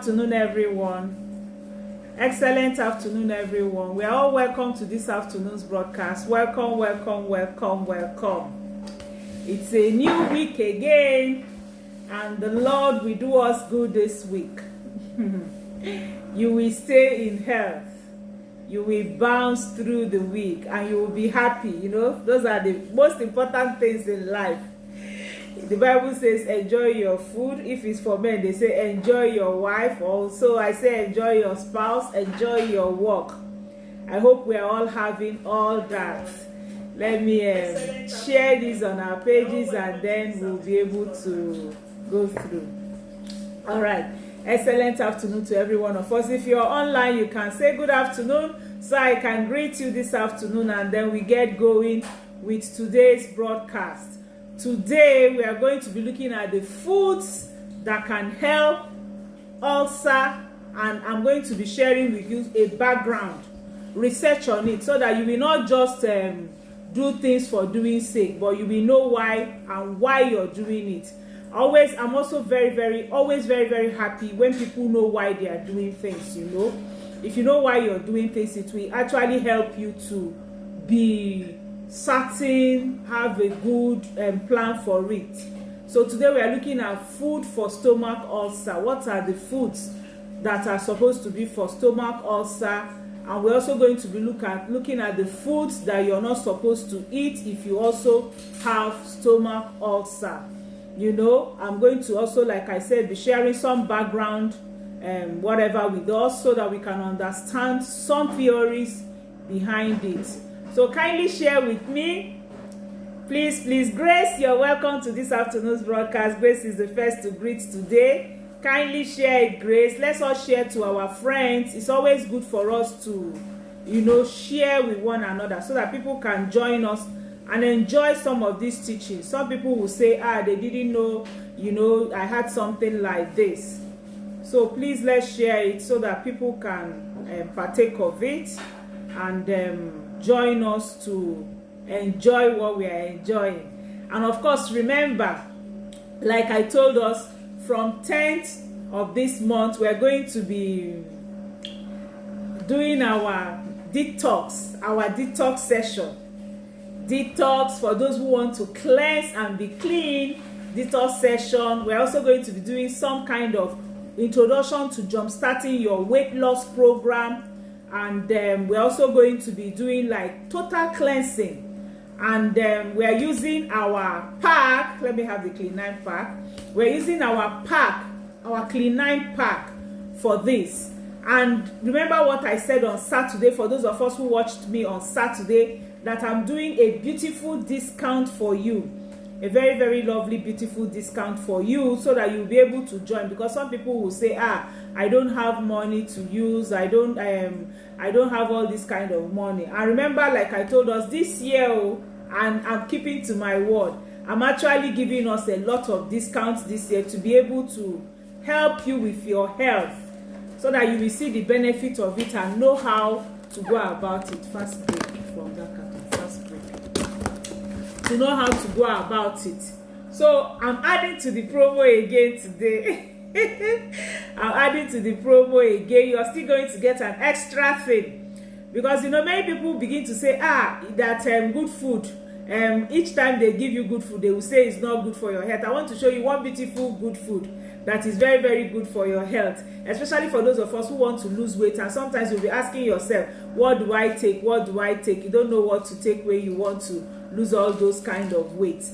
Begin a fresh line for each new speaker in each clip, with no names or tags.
afternoon, everyone. Excellent afternoon, everyone. We are all welcome to this afternoon's broadcast. Welcome, welcome, welcome, welcome. It's a new week again, and the Lord will do us good this week. You will stay in health. You will bounce through the week, and you will be happy. You know, those are the most important things in life. The Bible says enjoy your food. If it's for men, they say enjoy your wife. Also, I say enjoy your spouse, enjoy your work. I hope we are all having all that. Let me share this on our pages, and then we'll be able to go through. All right. Excellent afternoon to every one of us. If you're online, you can say good afternoon, so I can greet you this afternoon, and then we get going with today's broadcast. Today we are going to be looking at the foods that can help ulcer, and I'm going to be sharing with you a background research on it, so that you will not just do things for doing sake, but you will know why and why you're doing it. I'm also always very happy when people know why they are doing things. You know, if you know why you're doing things, it will actually help you to be certain, have a good plan for it. So today we are looking at food for stomach ulcer. What are the foods that are supposed to be for stomach ulcer? And we're also going to be looking at the foods that you're not supposed to eat if you also have stomach ulcer. You know, I'm going to also, like I said, be sharing some background whatever with us, so that we can understand some theories behind it. So kindly share with me. Please, Grace, you're welcome to this afternoon's broadcast. Grace is the first to greet today. Kindly share it, Grace. Let's all share to our friends. It's always good for us to, you know, share with one another, so that people can join us and enjoy some of these teachings. Some people will say, they didn't know, you know, I had something like this. So please, let's share it so that people can partake of it and join us to enjoy what we are enjoying. And of course, remember, like I told us, from 10th of this month, we are going to be doing our detox session. Detox for those who want to cleanse and be clean. Detox session. We're also going to be doing some kind of introduction to jumpstarting your weight loss program. And we're also going to be doing like total cleansing, and we are using our pack. Let me have the Clean9 pack. We're using our pack, our Clean9 pack for this. And remember what I said on Saturday, for those of us who watched me on Saturday, that I'm doing a beautiful discount for you. A very lovely, beautiful discount for you, so that you'll be able to join. Because some people will say, I don't have money to use, I don't have all this kind of money. And remember, like I told us this year, and I'm keeping to my word, I'm actually giving us a lot of discounts this year to be able to help you with your health, so that you will see the benefit of it and know how to go about it. Fast break from that carton. Fast break. To know how to go about it. So I'm adding to the promo again today. I'm adding to the promo again. You're still going to get an extra thing, because you know, many people begin to say that good food, each time they give you good food, they will say it's not good for your health. I want to show you one beautiful good food that is very good for your health, especially for those of us who want to lose weight. And sometimes you'll be asking yourself, what do I take? You don't know what to take when you want to lose all those kind of weight.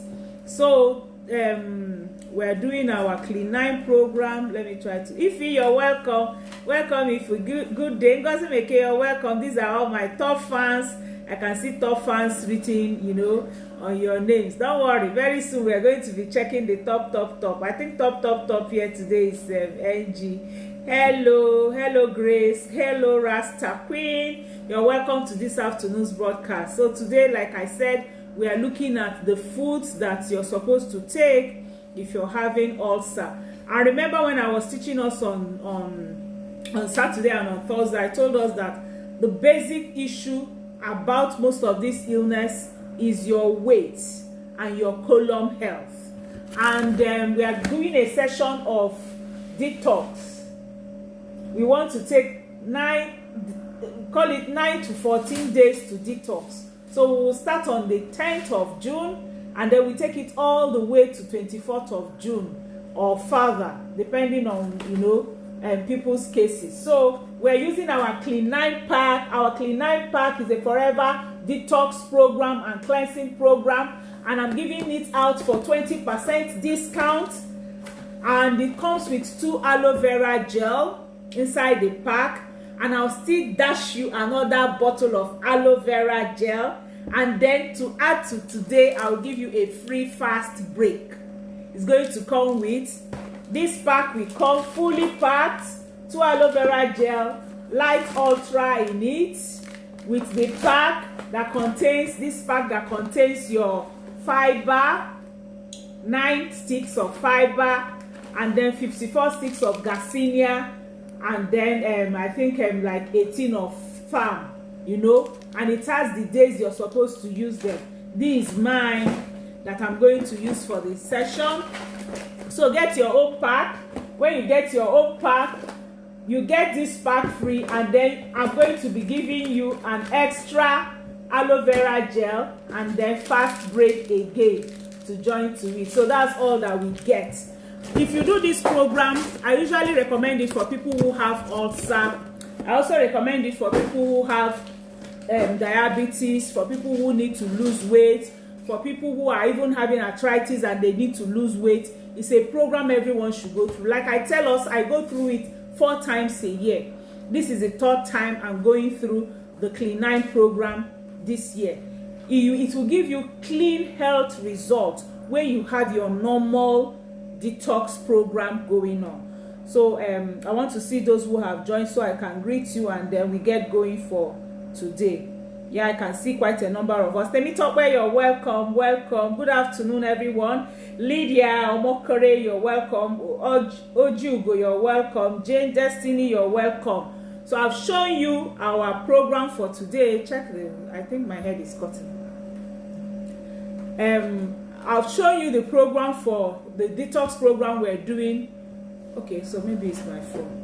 So we're doing our Clean9 program. Let me try to. Ify, you're welcome. Welcome, Ify. Good day. Ngozi Meke, you're welcome. These are all my top fans. I can see top fans written, you know, on your names. Don't worry. Very soon we are going to be checking the top. I think top here today is NG. Hello Grace. Hello Rasta Queen. You're welcome to this afternoon's broadcast. So today, like I said, we are looking at the foods that you're supposed to take if you're having ulcer. And remember, when I was teaching us on Saturday and on Thursday, I told us that the basic issue about most of this illness is your weight and your colon health. And we are doing a session of detox we want to take 9 to 14 days to detox. So we will start on the 10th of June, and then we take it all the way to 24th of June or further, depending on, people's cases. So we're using our Clean 9 pack. Our Clean 9 pack is a forever detox program and cleansing program, and I'm giving it out for 20% discount. And it comes with 2 aloe vera gel inside the pack, and I'll still dash you another bottle of aloe vera gel. And then to add to today, I'll give you a free fast break. It's going to come with this pack. We come fully packed, 2 aloe vera gel, light ultra in it, with the pack that contains your fiber, 9 sticks of fiber, and then 54 sticks of garcinia, and then I think like 18 of farm, and it has the days you're supposed to use them. This is mine that I'm going to use for this session. So get your own pack. When you get your own pack, you get this pack free, and then I'm going to be giving you an extra aloe vera gel and then fast break again to join to it. So that's all that we get. If you do this program, I usually recommend it for people who have ulcer. I also recommend it for people who have diabetes, for people who need to lose weight, for people who are even having arthritis and they need to lose weight. It's a program everyone should go through. Like I tell us, I go through it 4 times a year. This is the 3rd time I'm going through the Clean 9 program this year. It will give you clean health results where you have your normal detox program going on. So I want to see those who have joined so I can greet you, and then we get going for today. Yeah, I can see quite a number of us. Temitope, you're welcome. Good afternoon, everyone. Lydia Omokore, you're welcome. Ojugo, you're welcome. Jane Destiny, you're welcome. So I've shown you our program for today. I think my head is cutting. I've shown you the program for the detox program we're doing. Okay, so maybe it's my phone.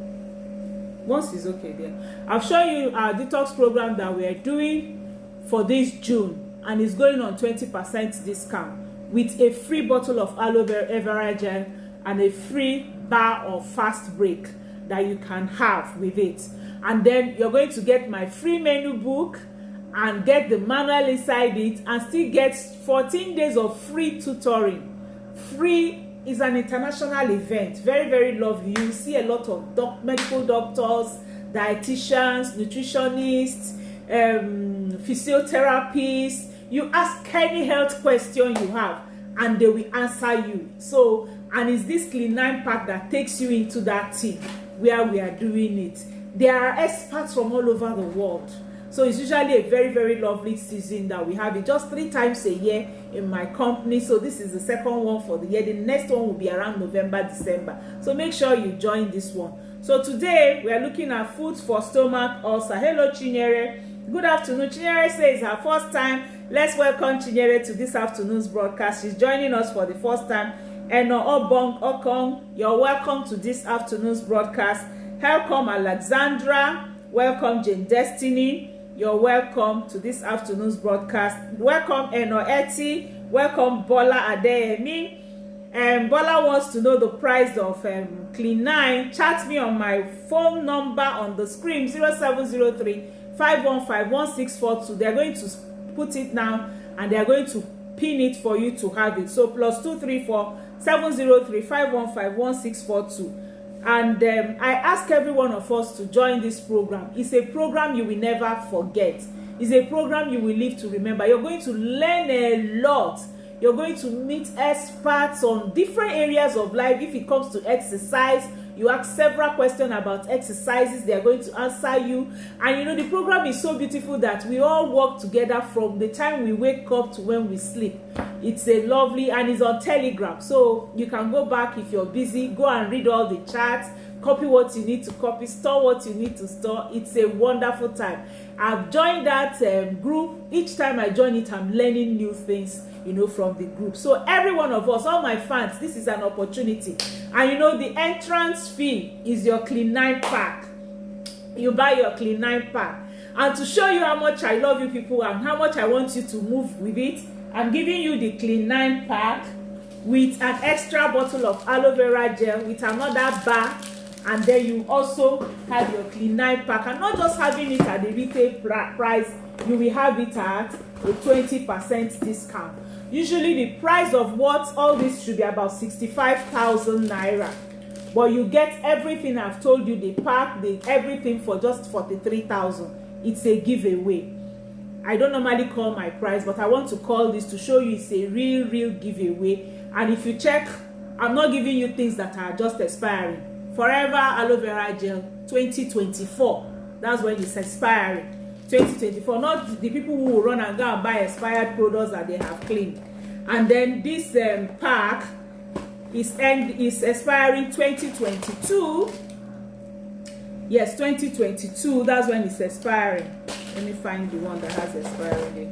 Once it's okay there. I've shown you our detox program that we're doing for this June, and it's going on 20% discount with a free bottle of aloe vera gel and a free bar of fast break that you can have with it. And then you're going to get my free menu book and get the manual inside it, and still get 14 days of free tutoring. Free is an international event, very, very lovely. You see a lot of medical doctors, dietitians, nutritionists, physiotherapists. You ask any health question you have and they will answer you. So, and it's this Clean 9 pack that takes you into that team where we are doing it. There are experts from all over the world. So it's usually a very, very lovely season that we have it just 3 times a year in my company. So this is the 2nd one for the year. The next one will be around November, December. So make sure you join this one. So today we are looking at foods for stomach ulcer. Hello, Chinyere. Good afternoon. Chinyere says her first time. Let's welcome Chinyere to this afternoon's broadcast. She's joining us for the first time. Eno Obong Okong, you're welcome to this afternoon's broadcast. Welcome, Alexandra. Welcome, Jane Destiny. You're welcome to this afternoon's broadcast. Welcome, Eno Eti. Welcome, Bola Adeyemi. Bola wants to know the price of Clean 9. Chat me on my phone number on the screen, 0703-515-1642. They're going to put it now, and they're going to pin it for you to have it. So +234-703-515-1642. And I ask every one of us to join this program. It's a program you will never forget. It's a program you will live to remember. You're going to learn a lot. You're going to meet experts on different areas of life. If it comes to exercise, you ask several questions about exercises, they are going to answer you. And the program is so beautiful that we all work together from the time we wake up to when we sleep. It's a lovely, and it's on Telegram, so you can go back if you're busy, go and read all the charts, copy what you need to copy, store what you need to store. It's a wonderful time. I've joined that group. Each time I join it, I'm learning new things, from the group. So every one of us, all my fans, this is an opportunity. And the entrance fee is your Clean 9 pack. you buy your clean 9 pack. And to show you how much I love you people and how much I want you to move with it, I'm giving you the clean 9 pack with an extra bottle of aloe vera gel with another bar, and then you also have your clean 9 pack. And not just having it at the retail price, you will have it at a 20% discount. Usually the price of what all this should be about 65,000 naira, but you get everything I've told you, the pack, the everything, for just 43,000. It's a giveaway. I don't normally call my price, but I want to call this to show you it's a real giveaway. And if you check, I'm not giving you things that are just expiring. Forever aloe vera gel 2024, that's when it's expiring. 2024, not the people who will run and go and buy expired products that they have cleaned. And then this pack is expiring 2022. Yes, 2022, that's when it's expiring. Let me find the one that has expiry date.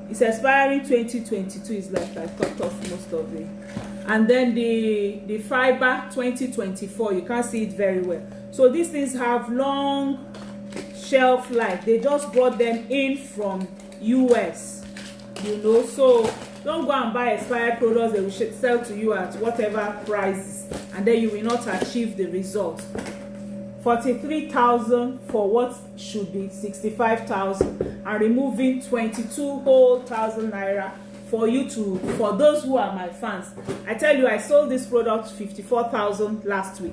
It's expiring 2022. Is like I cut off most of it. And then the fiber 2024, you can't see it very well. So these things have long shelf life. They just brought them in from US, you know. So don't go and buy expired products. They will sell to you at whatever prices, and then you will not achieve the result. 43,000 for what should be 65,000, and removing 22 whole thousand naira for you to, for those who are my fans. I tell you, I sold this product 54,000 last week,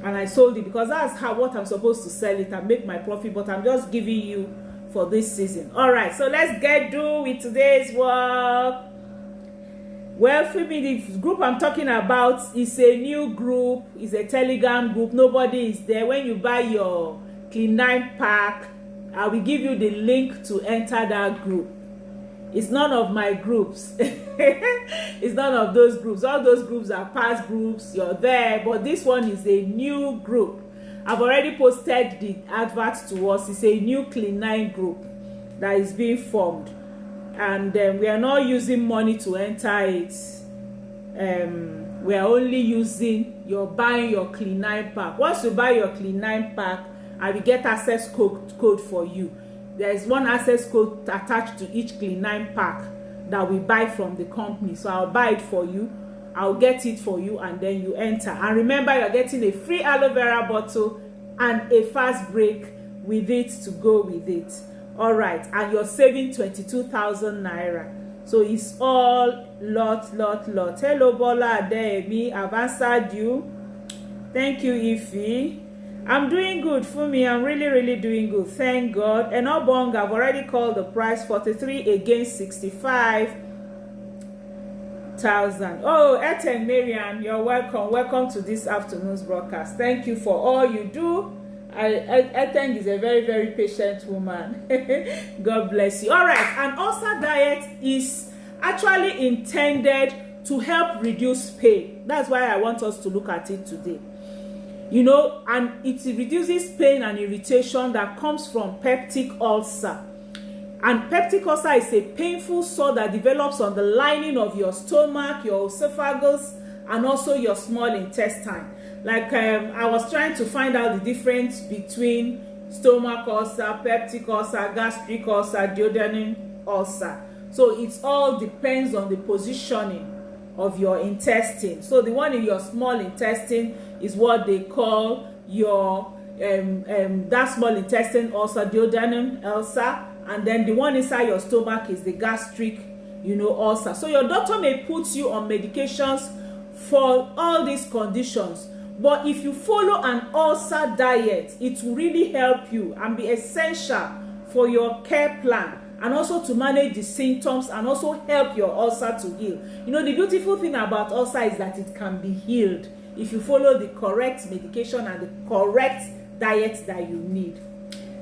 and I sold it because that's what I'm supposed to sell it and make my profit, but I'm just giving you for this season. All right, so let's get do with today's work. Well, for me, the group I'm talking about is a new group. It's a Telegram group. Nobody is there. When you buy your clean 9 pack, I will give you the link to enter that group. It's none of my groups. It's none of those groups. All those groups are past groups. You're there, but this one is a new group. I've already posted the advert to us. It's a new clean 9 group that is being formed. And we are not using money to enter it. We are only using your buying your clean 9 pack. Once you buy your clean 9 pack, I will get access code for you. There is one access code attached to each clean 9 pack that we buy from the company. So I'll buy it for you. I'll get it for you, and then you enter. And remember, you're getting a free aloe vera bottle and a fast break with it to go with it. All right, and you're saving 22,000 naira. So it's all lot. Hello Bola Ademi, I've answered you. Thank you, Ify. I'm doing good for me. I'm really doing good, thank God. And Obong, I've already called the price, 43 against 65,000. Oh, Eten Marian, you're welcome to this afternoon's broadcast. Thank you for all you do. I think is a very patient woman. God bless you. All right, an ulcer diet is actually intended to help reduce pain. That's why I want us to look at it today. You know, and it reduces pain and irritation that comes from peptic ulcer. And peptic ulcer is a painful sore that develops on the lining of your stomach, your esophagus, and also your small intestine. Like I was trying to find out the difference between stomach ulcer, peptic ulcer, gastric ulcer, duodenal ulcer. So it all depends on the positioning of your intestine. So the one in your small intestine is what they call your that small intestine ulcer, duodenal ulcer, and then the one inside your stomach is the gastric, you know, ulcer. So your doctor may put you on medications for all these conditions. But if you follow an ulcer diet, it will really help you and be essential for your care plan, and also to manage the symptoms and also help your ulcer to heal. You know, the beautiful thing about ulcer is that it can be healed if you follow the correct medication and the correct diet that you need.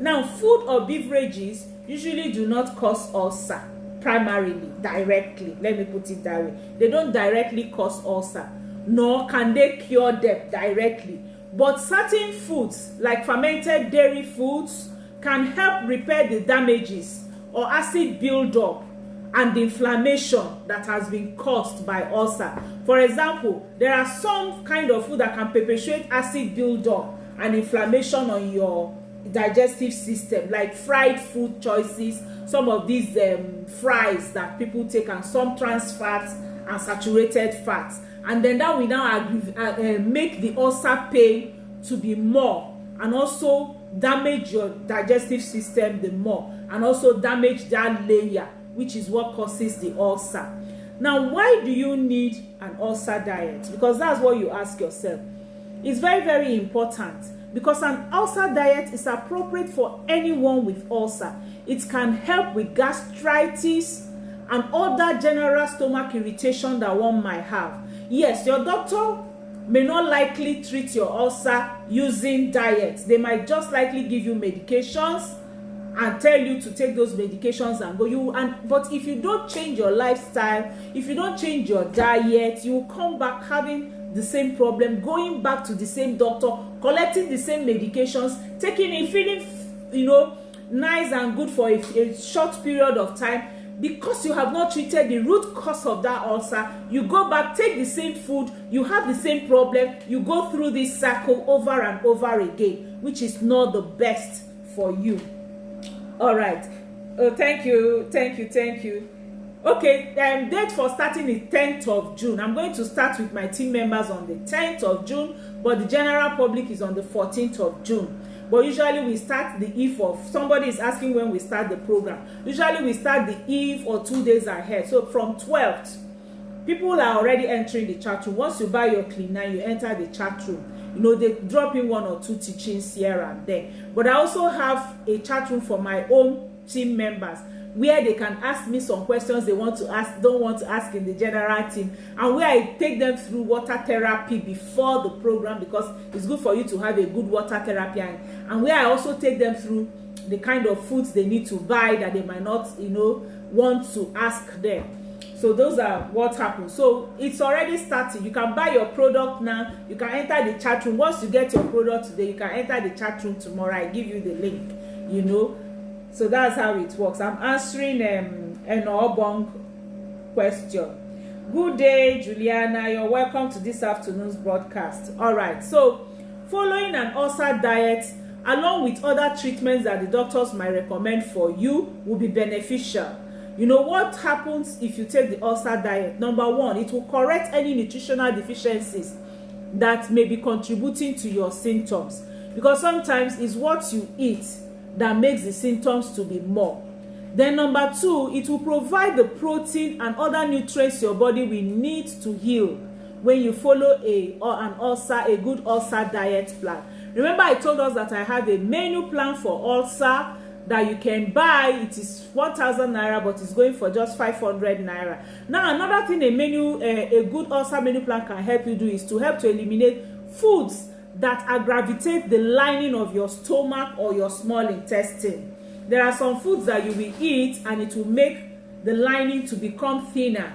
Now, food or beverages usually do not cause ulcer primarily, directly. Let me put it that way. They don't directly cause ulcer, nor can they cure them directly. But certain foods, like fermented dairy foods, can help repair the damages or acid buildup and the inflammation that has been caused by ulcer. For example, there are some kind of food that can perpetuate acid buildup and inflammation on your digestive system, like fried food choices, some of these fries that people take, and some trans fats and saturated fats. And then that will now make the ulcer pain to be more, and also damage your digestive system the more, and also damage that layer, which is what causes the ulcer. Now, why do you need an ulcer diet? Because that's what you ask yourself. It's very, very important, because an ulcer diet is appropriate for anyone with ulcer. It can help with gastritis and other general stomach irritation that one might have. Yes, your doctor may not likely treat your ulcer using diet. They might just likely give you medications and tell you to take those medications and go. But if you don't change your lifestyle, if you don't change your diet, you will come back having the same problem, going back to the same doctor, collecting the same medications, taking it, feeling, nice and good for a short period of time. Because you have not treated the root cause of that ulcer, you go back, take the same food, you have the same problem, you go through this cycle over and over again, which is not the best for you. All right. Oh, thank you. Okay, date for starting is 10th of June. I'm going to start with my team members on the 10th of June, but the general public is on the 14th of June. But usually we start the eve of, somebody is asking when we start the program. Usually we start the eve or 2 days ahead. So from 12th, people are already entering the chat room. Once you buy your cleaner, you enter the chat room. They drop in 1 or 2 teachings here and there. But I also have a chat room for my own team members, where they can ask me some questions they don't want to ask in the general team, and where I take them through water therapy before the program, because it's good for you to have a good water therapy, and where I also take them through the kind of foods they need to buy that they might not want to ask them. So those are what happens. So it's already starting. You can buy your product now. You can enter the chat room. Once you get your product today, you can enter the chat room tomorrow. I give you the link. So that's how it works. I'm answering an Obong question. Good day, Juliana. You're welcome to this afternoon's broadcast. All right. So following an ulcer diet, along with other treatments that the doctors might recommend for you, will be beneficial. What happens if you take the ulcer diet? Number one, it will correct any nutritional deficiencies that may be contributing to your symptoms, because sometimes it's what you eat that makes the symptoms to be more. Then number two, it will provide the protein and other nutrients your body will need to heal when you follow a good ulcer diet plan. Remember, I told us that I have a menu plan for ulcer that you can buy. It is 1,000 naira, but it's going for just 500 naira. Now, another thing a good ulcer menu plan can help you do is to help to eliminate foods that aggravate the lining of your stomach or your small intestine. There are some foods that you will eat and it will make the lining to become thinner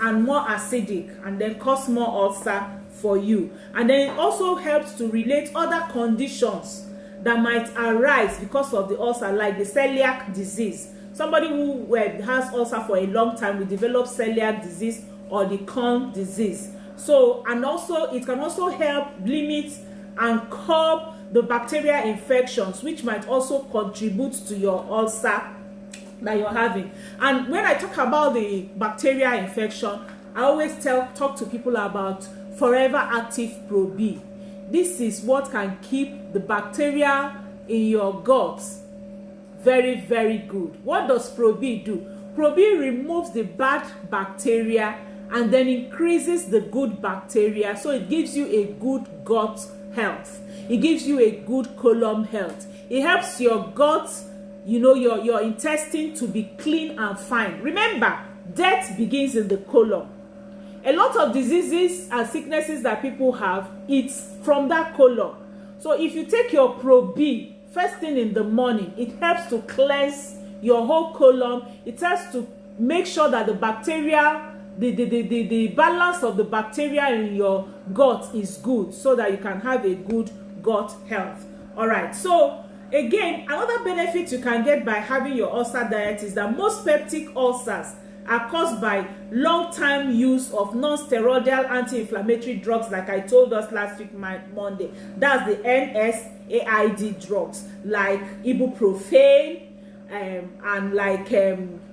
and more acidic, and then cause more ulcer for you. And then it also helps to relate other conditions that might arise because of the ulcer, like the celiac disease. Somebody who has ulcer for a long time will develop celiac disease or the Crohn's disease. So, and also it can also help limit and curb the bacterial infections, which might also contribute to your ulcer that you're having. And when I talk about the bacterial infection, I always talk to people about Forever Active Pro B. This is what can keep the bacteria in your gut very, very good. What does Pro B do? Pro B removes the bad bacteria and then increases the good bacteria, so it gives you a good gut health. It gives you a good colon health. It helps your gut, your intestine to be clean and fine. Remember, death begins in the colon. A lot of diseases and sicknesses that people have, it's from that colon. So if you take your Pro B first thing in the morning, it helps to cleanse your whole colon. It helps to make sure that the bacteria, the balance of the bacteria in your gut is good, so that you can have a good gut health. All right. So again, another benefit you can get by having your ulcer diet is that most peptic ulcers are caused by long-time use of non-steroidal anti-inflammatory drugs, like I told us last week Monday. That's the NSAID drugs, like ibuprofen, and like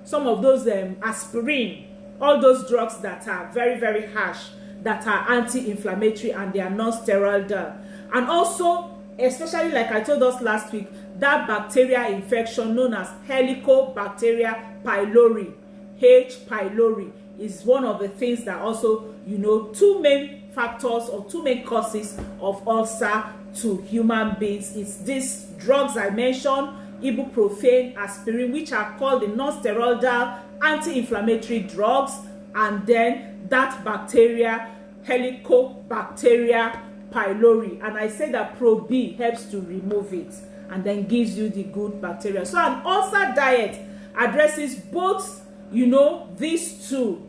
some of those aspirin, all those drugs that are very, very harsh, that are anti-inflammatory, and they are non-steroidal. And also, especially like I told us last week, that bacterial infection known as Helicobacter pylori, H. pylori, is one of the things that also, you know, two main factors or two main causes of ulcer to human beings. It's these drugs I mentioned, ibuprofen, aspirin, which are called the non-steroidal anti-inflammatory drugs, and then that bacteria, Helicobacter pylori. And I say that Pro B helps to remove it and then gives you the good bacteria. So an ulcer diet addresses both, you know, these two,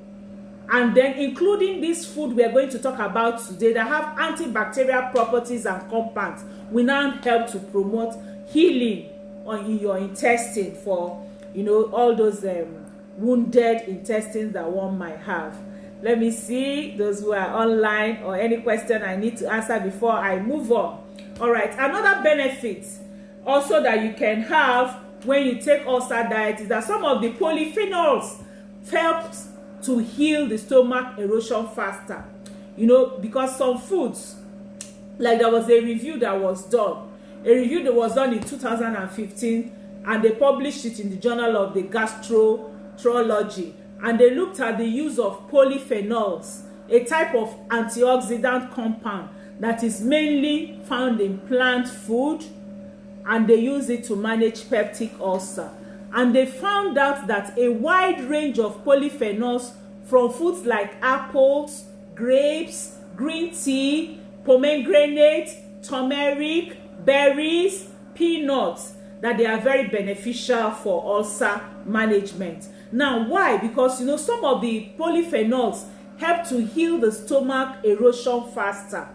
and then including this food we are going to talk about today that have antibacterial properties and compounds will now help to promote healing in your intestine for, you know, all those wounded intestines that one might have. Let me see those who are online or any question I need to answer before I move on. All right, another benefit also that you can have when you take ulcer diet is that some of the polyphenols helps to heal the stomach erosion faster. You know, because some foods, like there was a review that was done in 2015, and they published it in the Journal of the Gastroenterology, and they looked at the use of polyphenols, a type of antioxidant compound that is mainly found in plant food, and they use it to manage peptic ulcer. And they found out that a wide range of polyphenols from foods like apples, grapes, green tea, pomegranate, turmeric, berries, peanuts, that they are very beneficial for ulcer management. Now, why? Because, you know, some of the polyphenols help to heal the stomach erosion faster,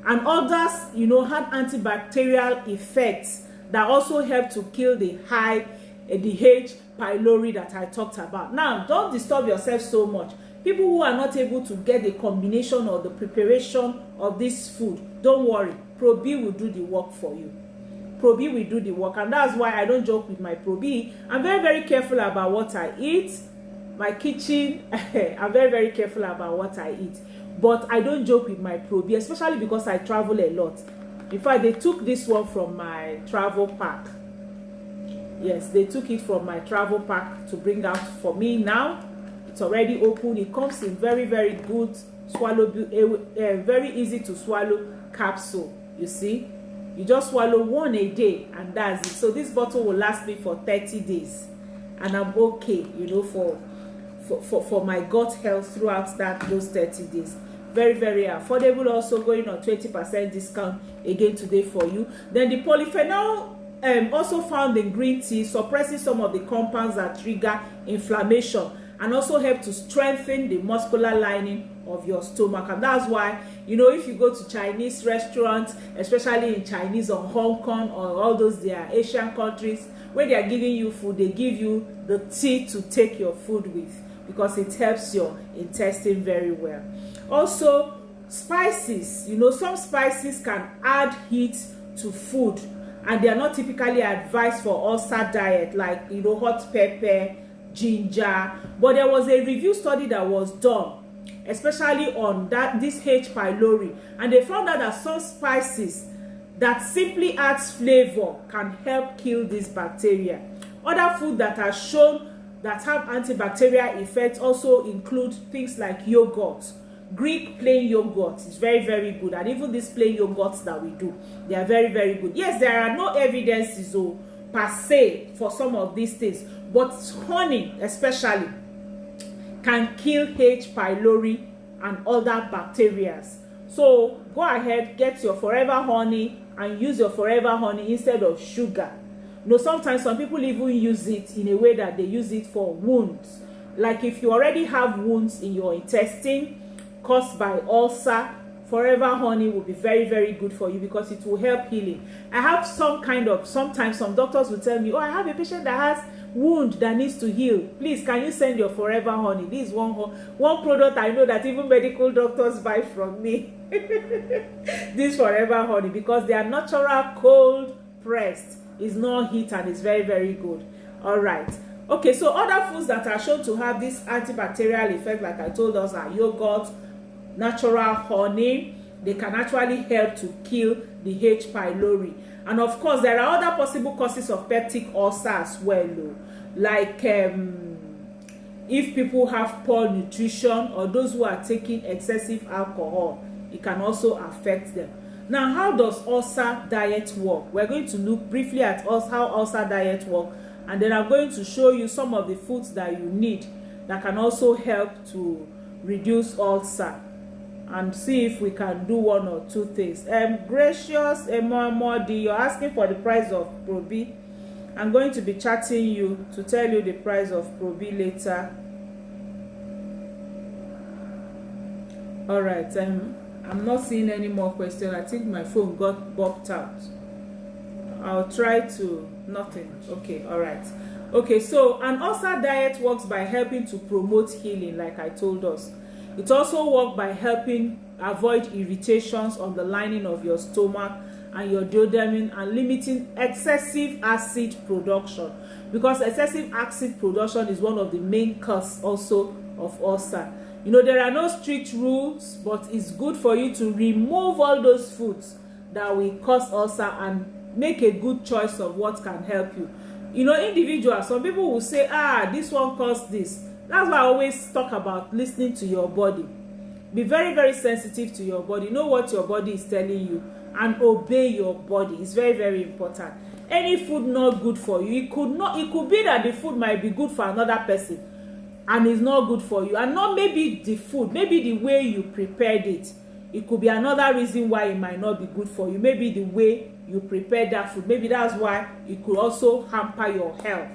and others, you know, had antibacterial effects that also help to kill the H. pylori that I talked about. Now, don't disturb yourself so much. People who are not able to get the combination or the preparation of this food, don't worry. Pro B will do the work for you. Pro B will do the work, and that's why I don't joke with my Pro B. I'm very, very careful about what I eat. My kitchen, I'm very, very careful about what I eat. But I don't joke with my Pro B, especially because I travel a lot. In fact, they took this one from my travel pack. Yes, they took it from my travel pack to bring out for me now. It's already open. It comes in very, very good very easy to swallow capsule. You see, you just swallow one a day, and that's it. So this bottle will last me for 30 days, and I'm okay, you know, for my gut health throughout those 30 days. Very, very affordable. Also going on 20% discount again today for you. Then the polyphenol also found in green tea suppresses some of the compounds that trigger inflammation, and also help to strengthen the muscular lining of your stomach. And that's why, you know, if you go to Chinese restaurants, especially in Chinese or Hong Kong or all those their Asian countries, when they are giving you food, they give you the tea to take your food with, because it helps your intestine very well. Also, spices, you know, some spices can add heat to food, and they are not typically advised for ulcer diet, like, you know, hot pepper, ginger. But there was a review study that was done especially on this H. pylori, and they found out that some spices that simply adds flavor can help kill this bacteria. Other food that are shown that have antibacterial effects also include things like yogurt. Greek plain yogurt is very, very good, and even these plain yogurts that we do, they are very, very good. Yes, there are no evidences per se for some of these things, but honey especially can kill H. pylori and other bacteria. So go ahead, get your forever honey and use your forever honey instead of sugar. You know, sometimes some people even use it in a way that they use it for wounds. Like if you already have wounds in your intestine caused by ulcer forever honey will be very, very good for you because it will help healing. I have sometimes some doctors will tell me, oh, I have a patient that has wound that needs to heal. Please, can you send your forever honey? This is one product I know that even medical doctors buy from me. This forever honey, because they are natural, cold pressed. It's not heat and it's very, very good. All right. Okay, so other foods that are shown to have this antibacterial effect, like I told us, are yogurt, natural honey. They can actually help to kill the H. pylori. And of course, there are other possible causes of peptic ulcer as well, like if people have poor nutrition or those who are taking excessive alcohol, it can also affect them. Now, how does ulcer diet work? We're going to look briefly at how ulcer diet work, and then I'm going to show you some of the foods that you need that can also help to reduce ulcer, and see if we can do one or two things. Gracious Emomodi, you're asking for the price of Probi. I'm going to be chatting you to tell you the price of Probi later. All right, I'm not seeing any more questions. I think my phone got bumped out. I'll try to nothing. Okay, all right. Okay, so an ulcer diet works by helping to promote healing, like I told us. It also works by helping avoid irritations on the lining of your stomach and your duodenum, and limiting excessive acid production, because excessive acid production is one of the main causes also of ulcer. You know, there are no strict rules, but it's good for you to remove all those foods that will cause ulcer and make a good choice of what can help you. You know, individuals, some people will say, this one caused this. That's why I always talk about listening to your body. Be very, very sensitive to your body. Know what your body is telling you and obey your body. It's very, very important. Any food not good for you, it could be that the food might be good for another person and it's not good for you. And not maybe the food, maybe the way you prepared it. It could be another reason why it might not be good for you. Maybe the way you prepared that food. Maybe that's why it could also hamper your health.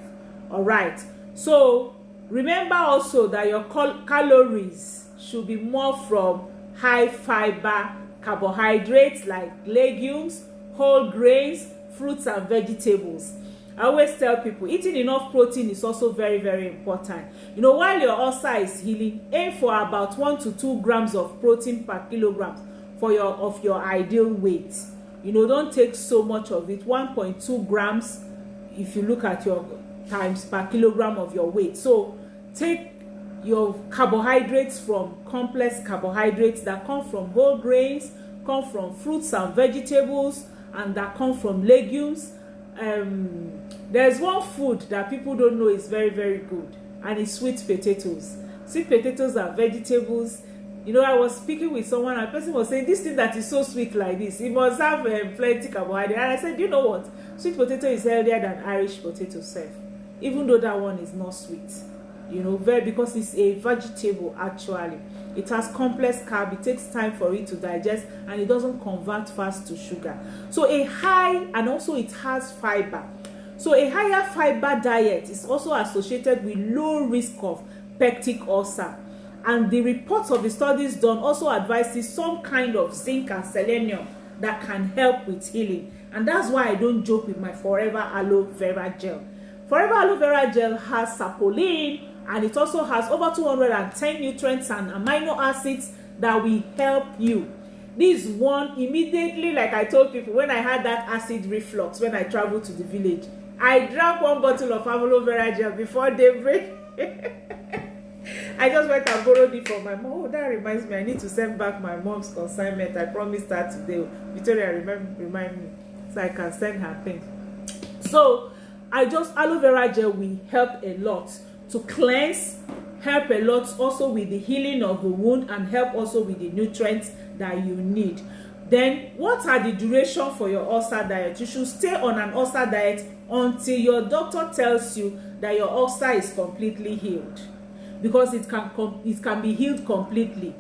All right. So remember also that your calories should be more from high fiber carbohydrates like legumes, whole grains, fruits and vegetables. I always tell people eating enough protein is also very, very important. You know, while your ulcer is healing, aim for about 1 to 2 grams of protein per kilogram of your ideal weight. You know, don't take so much of it. 1.2 grams if you look at your times per kilogram of your weight. So take your carbohydrates from complex carbohydrates that come from whole grains, come from fruits and vegetables, and that come from legumes. There's one food that people don't know is very, very good, and it's sweet potatoes. Sweet potatoes are vegetables. You know, I was speaking with someone and the person was saying, this thing that is so sweet like this, it must have plenty carbohydrate. And I said, you know what? Sweet potato is healthier than Irish potato self, even though that one is not sweet. You know, because it's a vegetable actually. It has complex carb, it takes time for it to digest, and it doesn't convert fast to sugar. So and also it has fiber. So a higher fiber diet is also associated with low risk of peptic ulcer. And the reports of the studies done also advises some kind of zinc and selenium that can help with healing. And that's why I don't joke with my Forever Aloe Vera Gel. Forever Aloe Vera Gel has saponin, and it also has over 210 nutrients and amino acids that will help you. This one immediately, like I told people, when I had that acid reflux, when I traveled to the village, I drank 1 bottle of aloe vera gel before daybreak. I just went and borrowed it from my mom. Oh, that reminds me, I need to send back my mom's consignment. I promised her today. Victoria, remind me, so I can send her things. So aloe vera gel will help a lot to cleanse, help a lot also with the healing of the wound, and help also with the nutrients that you need. Then what are the duration for your ulcer diet? You should stay on an ulcer diet until your doctor tells you that your ulcer is completely healed, because it can be healed completely,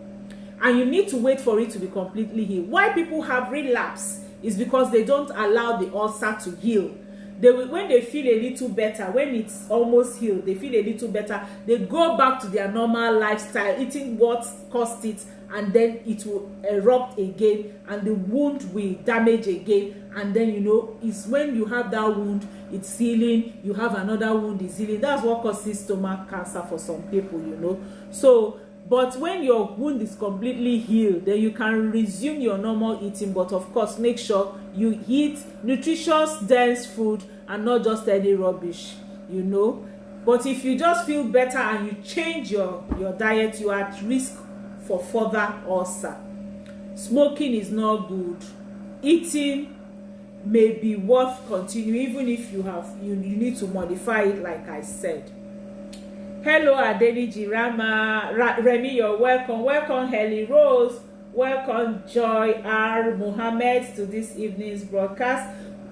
and you need to wait for it to be completely healed. Why people have relapse is because they don't allow the ulcer to heal. they will, when they feel a little better, when it's almost healed, they feel a little better, they go back to their normal lifestyle, eating what caused it, and then it will erupt again, and the wound will damage again. And then, you know, it's when you have that wound, it's healing, you have another wound, it's healing. That's what causes stomach cancer for some people, you know. So, but when your wound is completely healed, then you can resume your normal eating. But of course, make sure you eat nutritious, dense food and not just any rubbish, you know. But if you just feel better and you change your diet, you are at risk for further ulcer. Smoking is not good. Eating may be worth continuing, even if you need to modify it, like I said. Hello, Adeniji Rama, Remy, you're welcome. Welcome, Helly Rose. Welcome, Joy R. Mohammed, to this evening's broadcast,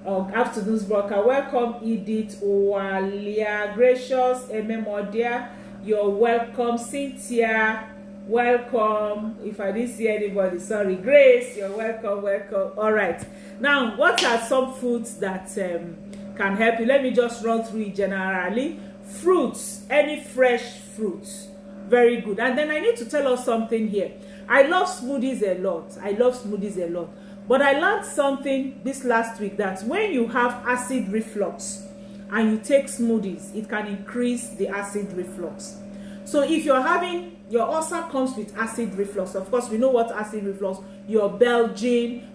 afternoon's broadcast. Welcome, Edith Owalia, Gracious, Ememodia. You're welcome, Cynthia. Welcome. If I didn't see anybody, sorry. Grace, you're welcome. Welcome. All right. Now, what are some foods that can help you? Let me just run through it generally. Fruits, any fresh fruits, very good. And then I need to tell us something here. I love smoothies a lot. But I learned something this last week, that when you have acid reflux and you take smoothies, it can increase the acid reflux. So if you're having, your ulcer comes with acid reflux. Of course, we know what acid reflux, you're belching,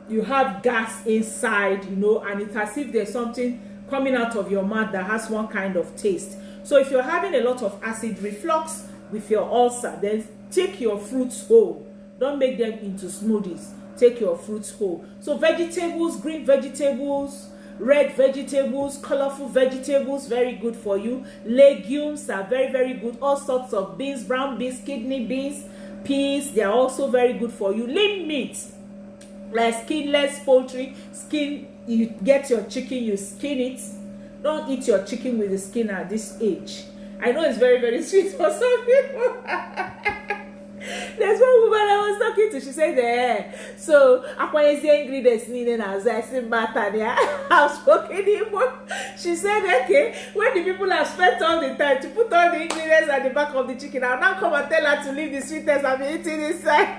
you have gas inside, you know, and it's as if there's something coming out of your mouth that has one kind of taste. So if you're having a lot of acid reflux with your ulcer, then take your fruits whole. Don't make them into smoothies. Take your fruits whole. So vegetables, green vegetables, red vegetables, colorful vegetables, very good for you. Legumes are very, very good. All sorts of beans, brown beans, kidney beans, peas, they are also very good for you. Lean meat, like skinless poultry, you get your chicken, you skin it. Don't eat your chicken with the skin at this age. I know it's very, very sweet for some people. There's one woman I was talking to, she said, so acquire the ingredients needed as I said, I've spoken Igbo. She said, okay, when the people have spent all the time to put all the ingredients at the back of the chicken, I'll now come and tell her to leave the sweetness I've been eating inside.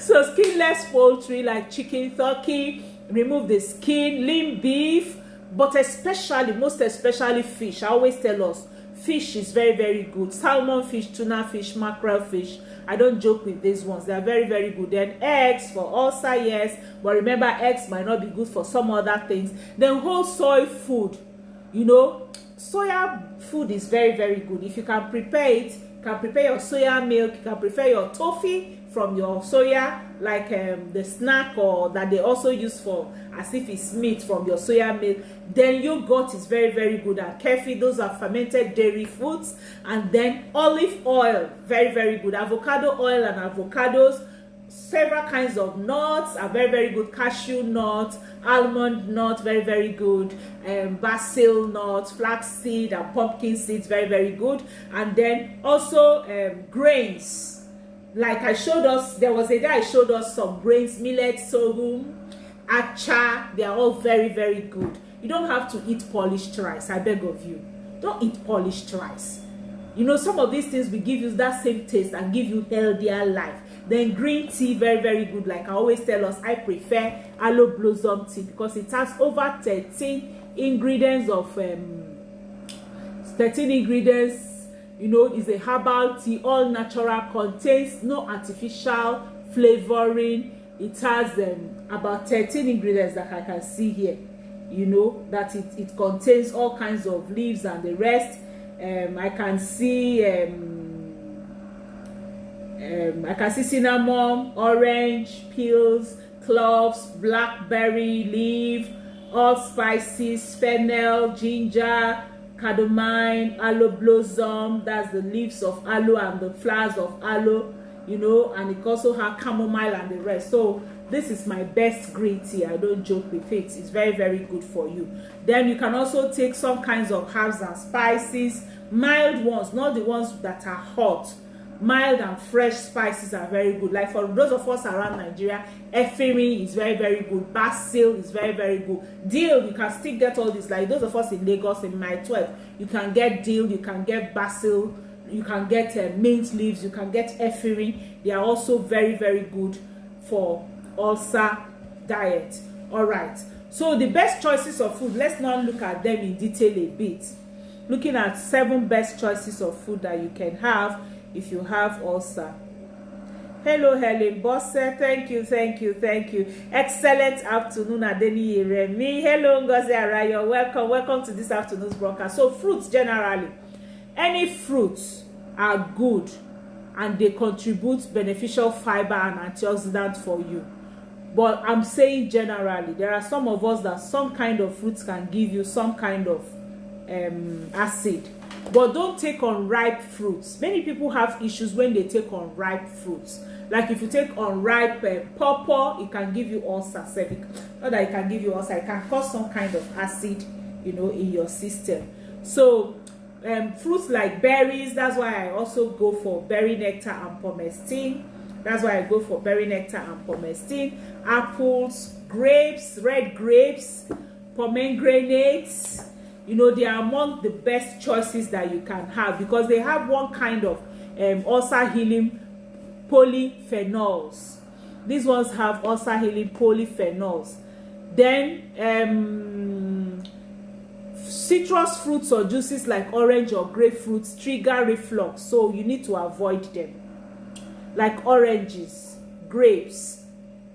So skinless poultry like chicken, turkey, remove the skin, lean beef, but especially, most especially fish. I always tell us, fish is very, very good. Salmon fish, tuna fish, mackerel fish. I don't joke with these ones. They are very, very good. Then eggs for ulcer, yes. But remember, eggs might not be good for some other things. Then whole soy food. You know, soya food is very, very good. If you can prepare it, you can prepare your soya milk, you can prepare your toffee from your soya, like the snack, or that they also use for as if it's meat from your soya milk. Then yogurt is very, very good, and kefir, those are fermented dairy foods. And then olive oil, very, very good. Avocado oil and avocados, several kinds of nuts are very, very good. Cashew nut, almond nut, very, very good. Basil nut, flaxseed and pumpkin seeds, very, very good. And then also grains. Like I showed us, there was a day I showed us some grains, millet, sorghum, acha. They are all very, very good. You don't have to eat polished rice, I beg of you. Don't eat polished rice. You know, some of these things will give you that same taste and give you healthier life. Then green tea, very, very good. Like I always tell us, I prefer aloe blossom tea because it has over 13 ingredients of 13 ingredients. You know, it's a herbal tea, all natural, contains no artificial flavoring. It has about 13 ingredients that I can see here. You know, that it contains all kinds of leaves and the rest. I can see cinnamon, orange peels, cloves, blackberry leaf, allspices, fennel, ginger, cardamom, aloe blossom, that's the leaves of aloe and the flowers of aloe, you know, and it also has chamomile and the rest. So this is my best green tea. I don't joke with it. It's very, very good for you. Then you can also take some kinds of herbs and spices, mild ones, not the ones that are hot, mild and fresh spices are very good. Like for those of us around Nigeria, efirin is very, very good. Basil is very, very good. Dill, you can still get all this. Like those of us in Lagos, in my 12, you can get dill, you can get basil, you can get mint leaves, you can get efirin. They are also very, very good for ulcer diet. All right. So the best choices of food, let's now look at them in detail a bit. Looking at 7 best choices of food that you can have if you have ulcer. Hello, Helen Bosse. Thank you. Excellent afternoon, Adeni Yeremi. Hello, Ngozi Arayo. Welcome to this afternoon's broadcast. So fruits generally, any fruits are good and they contribute beneficial fiber and antioxidant for you. But I'm saying generally, there are some of us that some kind of fruits can give you some kind of acid. But don't take unripe fruits. Many people have issues when they take unripe fruits. Like if you take unripe pawpaw, it can give you ulcer. Not that it can give you ulcer, it can cause some kind of acid, in your system. So fruits like berries, that's why I also go for berry nectar and pomestine. Apples, grapes, red grapes, pomegranates. They are among the best choices that you can have because they have one kind of ulcer healing polyphenols. These ones have ulcer healing polyphenols. Then citrus fruits or juices like orange or grapefruits trigger reflux, so you need to avoid them. Like oranges, grapes,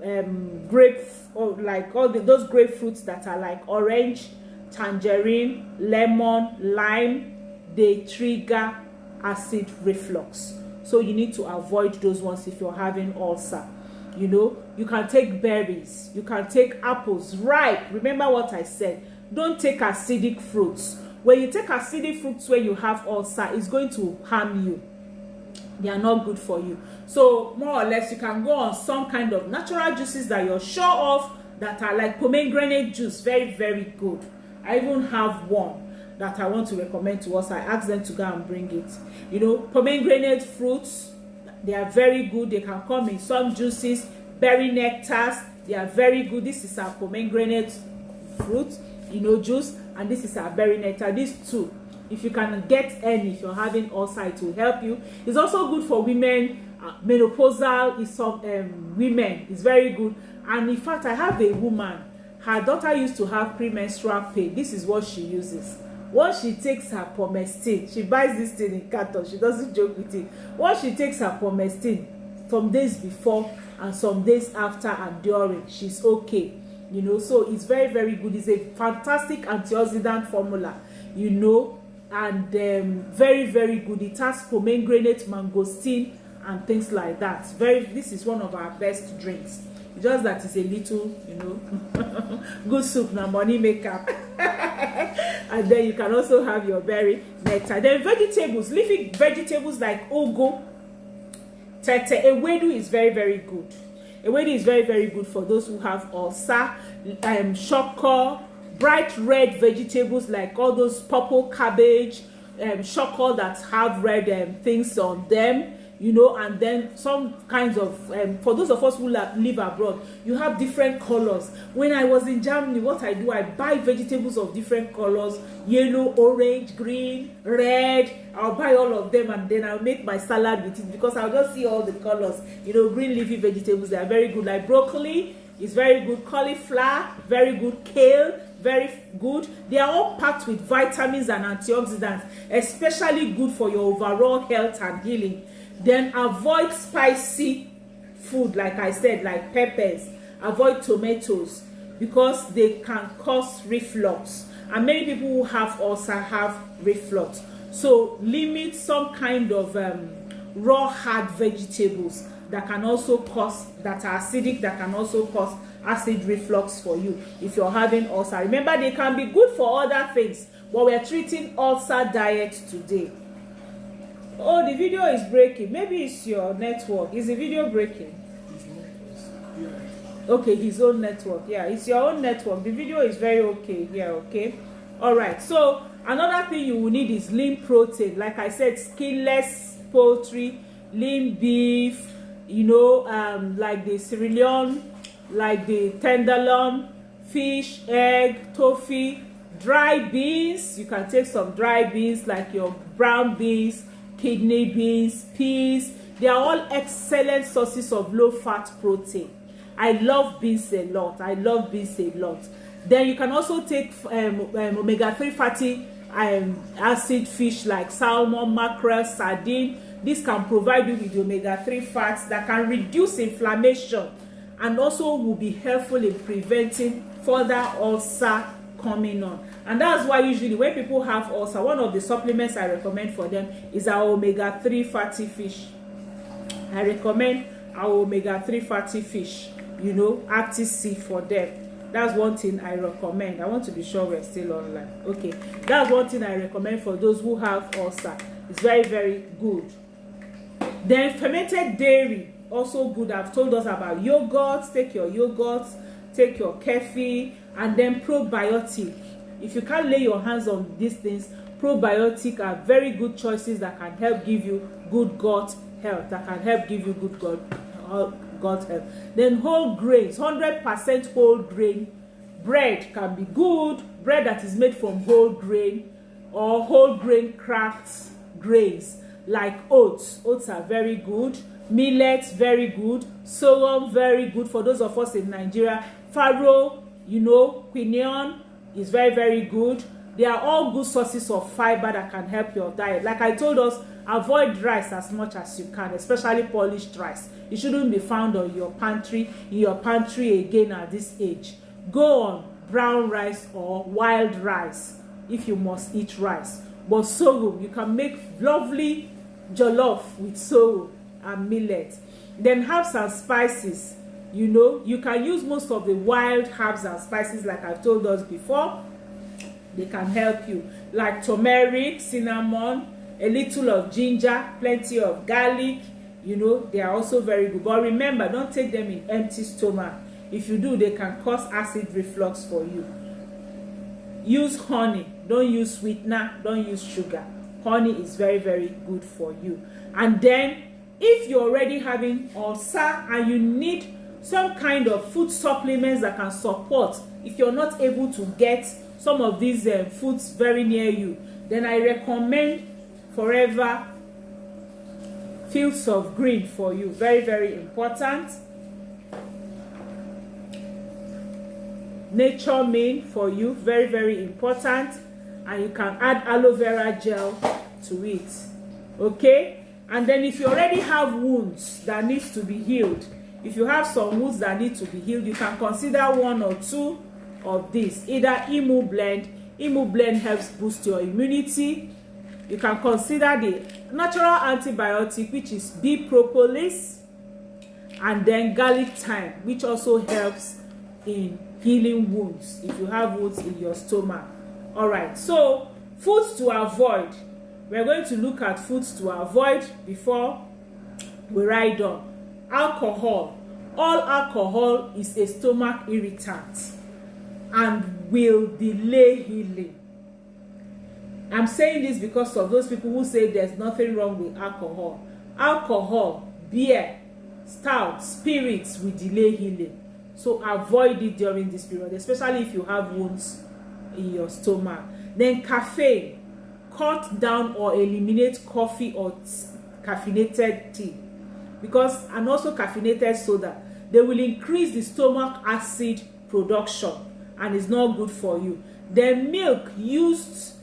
or like those grapefruits that are like orange, tangerine, lemon, lime, they trigger acid reflux. So you need to avoid those ones if you're having ulcer. You can take berries, you can take apples, ripe. Remember what I said. Don't take acidic fruits. When you take acidic fruits when you have ulcer, it's going to harm you. They are not good for you. So more or less, you can go on some kind of natural juices that you're sure of that are like pomegranate juice. Very, very good. I even have one that I want to recommend to us. I asked them to go and bring it. Pomegranate fruits, they are very good. They can come in some juices. Berry nectars, they are very good. This is our pomegranate fruit, juice, and this is our berry nectar. These two, if you can get any, if you're having ulcer, it will help you. It's also good for women. Menopausal is some women. It's very good. And in fact, I have a woman. Her daughter used to have premenstrual pain. This is what she uses. Once she takes her pomestine, she buys this thing in carton. She doesn't joke with it. Once she takes her pomestine, some days before and some days after and during, she's okay. So it's very, very good. It's a fantastic antioxidant formula, and very, very good. It has pomegranate, mangosteen, and things like that. This is one of our best drinks. Just that it's a little, good soup now, money maker. And then you can also have your berry nectar. Then vegetables, leafy vegetables like ugu, tete, ewedu is very, very good. Ewedu is very, very good for those who have ulcer. Shoko, bright red vegetables like all those purple cabbage, shoko that have red things on them. And then some kinds of, for those of us who live abroad, you have different colors. When I was in Germany, what I do, I buy vegetables of different colors, yellow, orange, green, red. I'll buy all of them and then I'll make my salad with it because I'll just see all the colors. Green leafy vegetables, they are very good. Like broccoli is very good, cauliflower, very good, kale, very good. They are all packed with vitamins and antioxidants, especially good for your overall health and healing. Then avoid spicy food, like I said, like peppers. Avoid tomatoes because they can cause reflux. And many people who have ulcer have reflux. So limit some kind of raw hard vegetables that can also cause, that are acidic, that can also cause acid reflux for you if you're having ulcer. Remember, they can be good for other things, but we're treating ulcer diet today. Oh, the video is breaking. Maybe it's your network. Is the video breaking? Okay, his own network. Yeah, it's your own network. The video is very okay here, okay? All right. So another thing you will need is lean protein. Like I said, skinless poultry, lean beef, you know, like the sirloin, like the tenderloin, fish, egg, tofu, dry beans. You can take some dry beans like your brown beans, kidney beans, peas. They are all excellent sources of low-fat protein. I love beans a lot. I love beans a lot. Then you can also take omega-3 fatty acid fish like salmon, mackerel, sardine. This can provide you with omega-3 fats that can reduce inflammation and also will be helpful in preventing further ulcer coming on. And that's why usually when people have ulcer, one of the supplements I recommend for them is our omega-3 fatty fish. I recommend our omega-3 fatty fish, you know, Active C for them. That's one thing I recommend. I want to be sure we're still online. Okay, that's one thing I recommend for those who have ulcer. It's very, very good. Then fermented dairy, also good. I've told us about yogurts. Take your yogurts, take your kefir, and then probiotic. If you can't lay your hands on these things, probiotic are very good choices that can help give you good gut health, that can help give you good gut health. Then whole grains, 100% whole grain bread can be good. Bread that is made from whole grain or whole grain cracked grains like oats. Oats are very good. Millets, very good. Sorghum, very good for those of us in Nigeria. Farro, you know, quinoa is very, very good. They are all good sources of fiber that can help your diet. Like I told us, avoid rice as much as you can, especially polished rice. It shouldn't be found on your pantry, in your pantry again at this age. Go on brown rice or wild rice if you must eat rice. But sorghum, you can make lovely jollof with sorghum and millet. Then herbs and spices, you know, you can use most of the wild herbs and spices like I've told us before. They can help you, like turmeric, cinnamon, a little of ginger, plenty of garlic. You know, they are also very good. But remember, don't take them in empty stomach. If you do, they can cause acid reflux for you. Use honey. Don't use sweetener. Don't use sugar. Honey is very, very good for you. And then, if you're already having ulcer and you need some kind of food supplements that can support, if you're not able to get some of these foods very near you, then I recommend Forever Fields of Green for you. Very, very important. Nature Mane for you. Very, very important. And you can add aloe vera gel to it. Okay? And then if you already have wounds that needs to be healed, if you have some wounds that need to be healed, you can consider one or two of these. Either Imu Blend. Imu Blend helps boost your immunity. You can consider the natural antibiotic, which is bee propolis, and then garlic thyme, which also helps in healing wounds if you have wounds in your stomach. All right, so foods to avoid. We're going to look at foods to avoid before we ride on. Alcohol. All alcohol is a stomach irritant and will delay healing. I'm saying this because of those people who say there's nothing wrong with alcohol. Alcohol, beer, stout, spirits will delay healing. So avoid it during this period, especially if you have wounds in your stomach. Then caffeine. Cut down or eliminate coffee or caffeinated tea. Because, and also caffeinated soda, they will increase the stomach acid production and is not good for you. Then milk used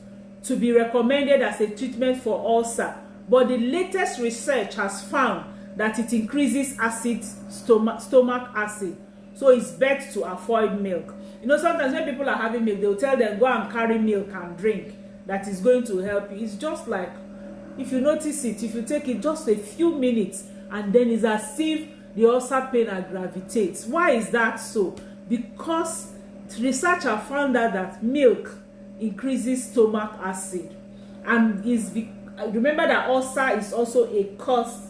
to be recommended as a treatment for ulcer, but the latest research has found that it increases stomach acid, so it's best to avoid milk. You know, sometimes when people are having milk, they'll tell them go and carry milk and drink, that is going to help you. It's just like, if you notice it, if you take it just a few minutes, and then it's as if the ulcer pain gravitates. Why is that so? Because research have found out that milk increases stomach acid, and remember that ulcer is also a cause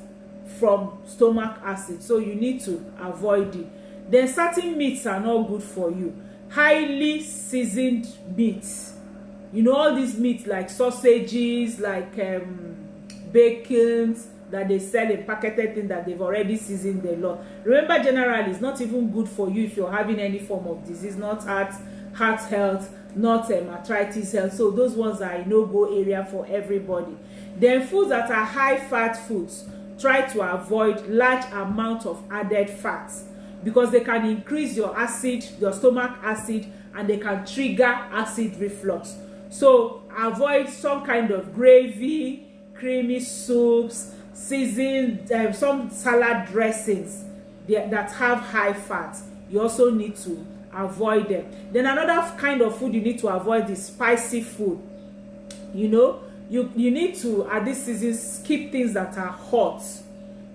from stomach acid, so you need to avoid it. Then certain meats are not good for you. Highly seasoned meats, you know, all these meats like sausages, like bacons, that they sell in packeted thing that they've already seasoned a lot. Remember, generally, it's not even good for you if you're having any form of disease, not heart health, not arthritis health. So those ones are a no-go area for everybody. Then foods that are high-fat foods, try to avoid large amount of added fats because they can increase your stomach acid, and they can trigger acid reflux. So avoid some kind of gravy, creamy soups, seasoned, some salad dressings that have high fat. You also need to avoid them. Then another kind of food you need to avoid is spicy food. You know, you need to, at this season, skip things that are hot,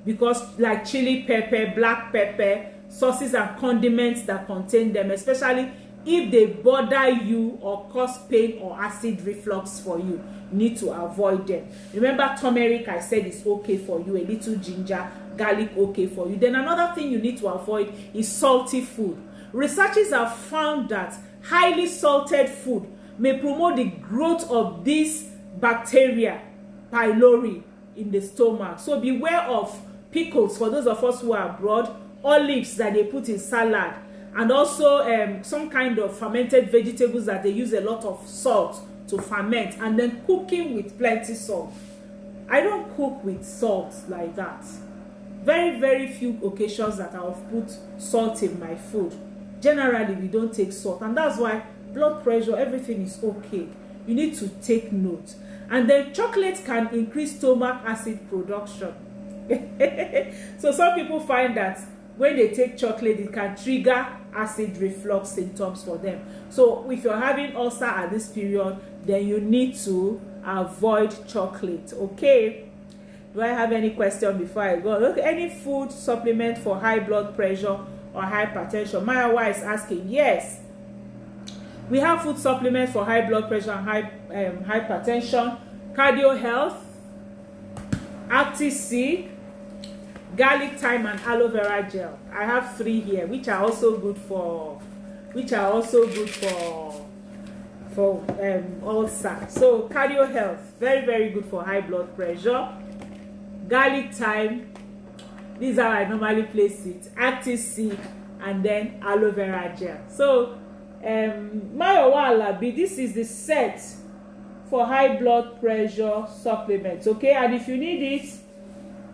because like chili pepper, black pepper, sauces and condiments that contain them, especially if they bother you or cause pain or acid reflux for you, you need to avoid them. Remember, turmeric, I said, is okay for you. A little ginger, garlic, okay for you. Then another thing you need to avoid is salty food. Researchers have found that highly salted food may promote the growth of this bacteria pylori in the stomach. So beware of pickles for those of us who are abroad, olives that they put in salad, and also some kind of fermented vegetables that they use a lot of salt to ferment, and then cooking with plenty salt. I don't cook with salt like that. Very, very few occasions that I've put salt in my food. Generally, we don't take salt, and that's why blood pressure, everything is okay. You need to take note. And then chocolate can increase stomach acid production. So some people find that when they take chocolate, it can trigger acid reflux symptoms for them. So if you're having ulcer at this period, then you need to avoid chocolate. Okay, do I have any question before I go? Look, any food supplement for high blood pressure or hypertension? Maya is asking. Yes, we have food supplements for high blood pressure and hypertension, cardio health, Active C, garlic, thyme, and aloe vera gel. I have 3 here, which are also good for ulcer. So cardio health, very, very good for high blood pressure. Garlic, thyme, these are I normally place it. Active C, and then aloe vera gel. So this is the set for high blood pressure supplements. Okay, and if you need it,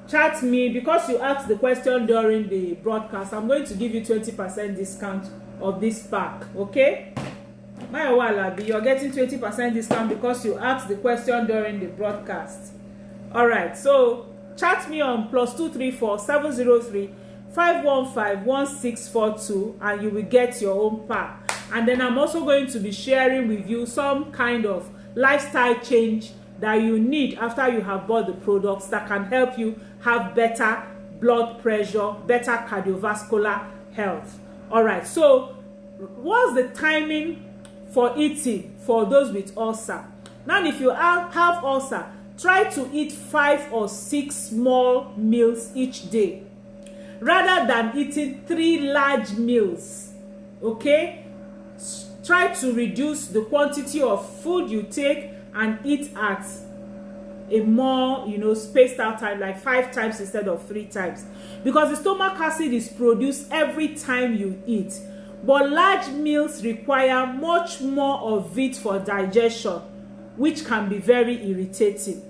chat me, because you asked the question during the broadcast. I'm going to give you 20% discount of this pack. Okay, you're getting 20% discount because you asked the question during the broadcast. All right, so chat me on +234 703 515 1642 and you will get your own pack. And then I'm also going to be sharing with you some kind of lifestyle change that you need after you have bought the products that can help you have better blood pressure, better cardiovascular health. All right, so what's the timing for eating for those with ulcer? Now, if you have ulcer, try to eat 5 or 6 small meals each day rather than eating 3 large meals. Okay, try to reduce the quantity of food you take and eat at a more spaced out time, like 5 times instead of 3 times, because the stomach acid is produced every time you eat, but large meals require much more of it for digestion, which can be very irritating.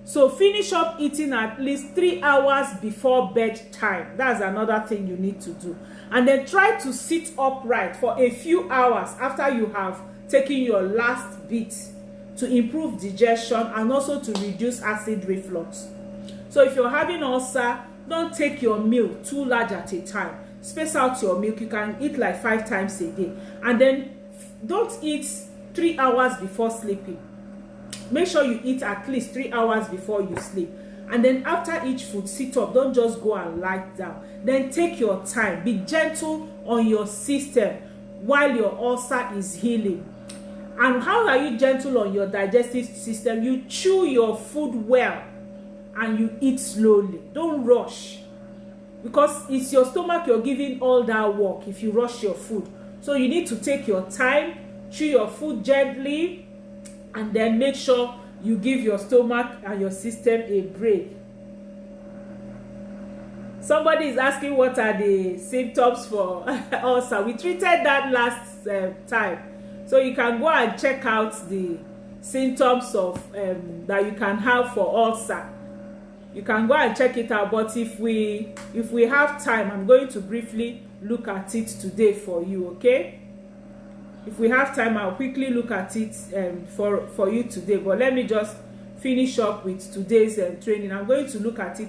So finish up eating at least 3 hours before bedtime. That's another thing you need to do. And then try to sit upright for a few hours after you have taken your last bit to improve digestion and also to reduce acid reflux. So if you're having ulcer, don't take your meal too large at a time. Space out your milk. You can eat like 5 times a day. And then don't eat 3 hours before sleeping. Make sure you eat at least 3 hours before you sleep. And then after each food, sit up. Don't just go and lie down. Then take your time. Be gentle on your system while your ulcer is healing. And how are you gentle on your digestive system? You chew your food well and you eat slowly. Don't rush, because it's your stomach you're giving all that work if you rush your food. So you need to take your time, chew your food gently, and then make sure you give your stomach and your system a break. Somebody is asking what are the symptoms for ulcer. We treated that last time, so you can go and check out the symptoms of that you can have for ulcer. You can go and check it out, but if we have time, I'm going to briefly look at it today for you. Okay, if we have time, I'll quickly look at it for you today, but let me just finish up with today's training. I'm going to look at it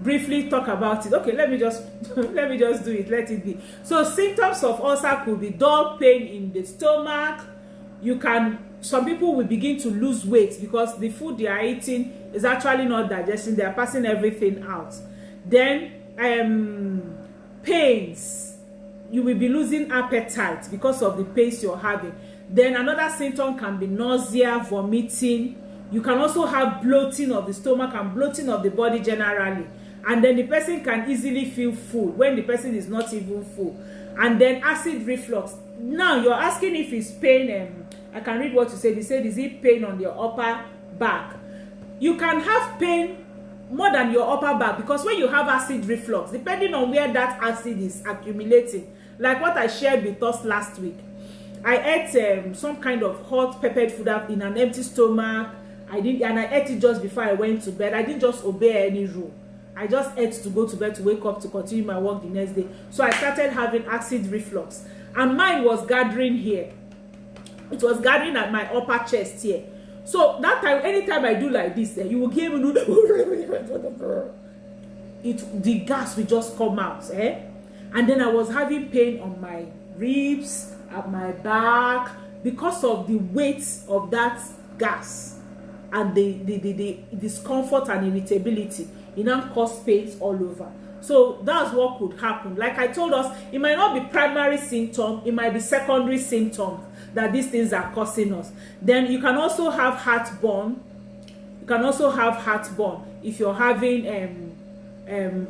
briefly, talk about it. Okay, let me just do it, let it be. So symptoms of ulcer could be dull pain in the stomach. Some people will begin to lose weight because the food they are eating is actually not digesting. They are passing everything out. Then pains, you will be losing appetite because of the pains you're having. Then another symptom can be nausea, vomiting. You can also have bloating of the stomach and bloating of the body generally. And then the person can easily feel full when the person is not even full. And then acid reflux. Now you're asking if it's pain. I can read what you said. You said, is it pain on your upper back? You can have pain more than your upper back, because when you have acid reflux, depending on where that acid is accumulating, like what I shared with us last week, I ate some kind of hot peppered food in an empty stomach. I ate it just before I went to bed. I didn't just obey any rule. I just ate to go to bed to wake up to continue my work the next day. So I started having acid reflux, and mine was gathering here. It was gathering at my upper chest here. So that time, anytime I do like this, you will give me the gas will just come out. And then I was having pain on my ribs, at my back, because of the weight of that gas and the discomfort and irritability. It now caused pains all over. So that's what could happen. Like I told us, it might not be primary symptom, it might be secondary symptoms that these things are causing us. Then you can also have heartburn. You can also have heartburn if you're having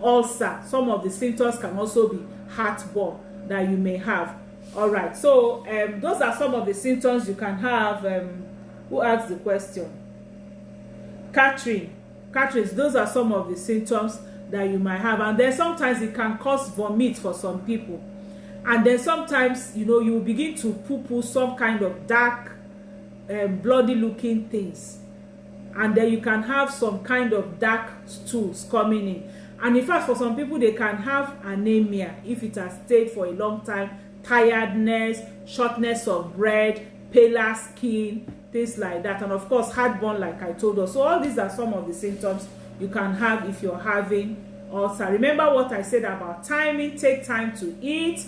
ulcer. Some of the symptoms can also be heartburn that you may have. All right, so those are some of the symptoms you can have. Who asked the question? Catherine, those are some of the symptoms that you might have. And then sometimes it can cause vomit for some people. And then sometimes, you will begin to poo-poo some kind of dark, bloody looking things. And then you can have some kind of dark stools coming in. And in fact, for some people, they can have anemia if it has stayed for a long time, tiredness, shortness of breath, paler skin, things like that. And of course, heartburn, like I told us. So all these are some of the symptoms you can have if you're having ulcer. Remember what I said about timing. Take time to eat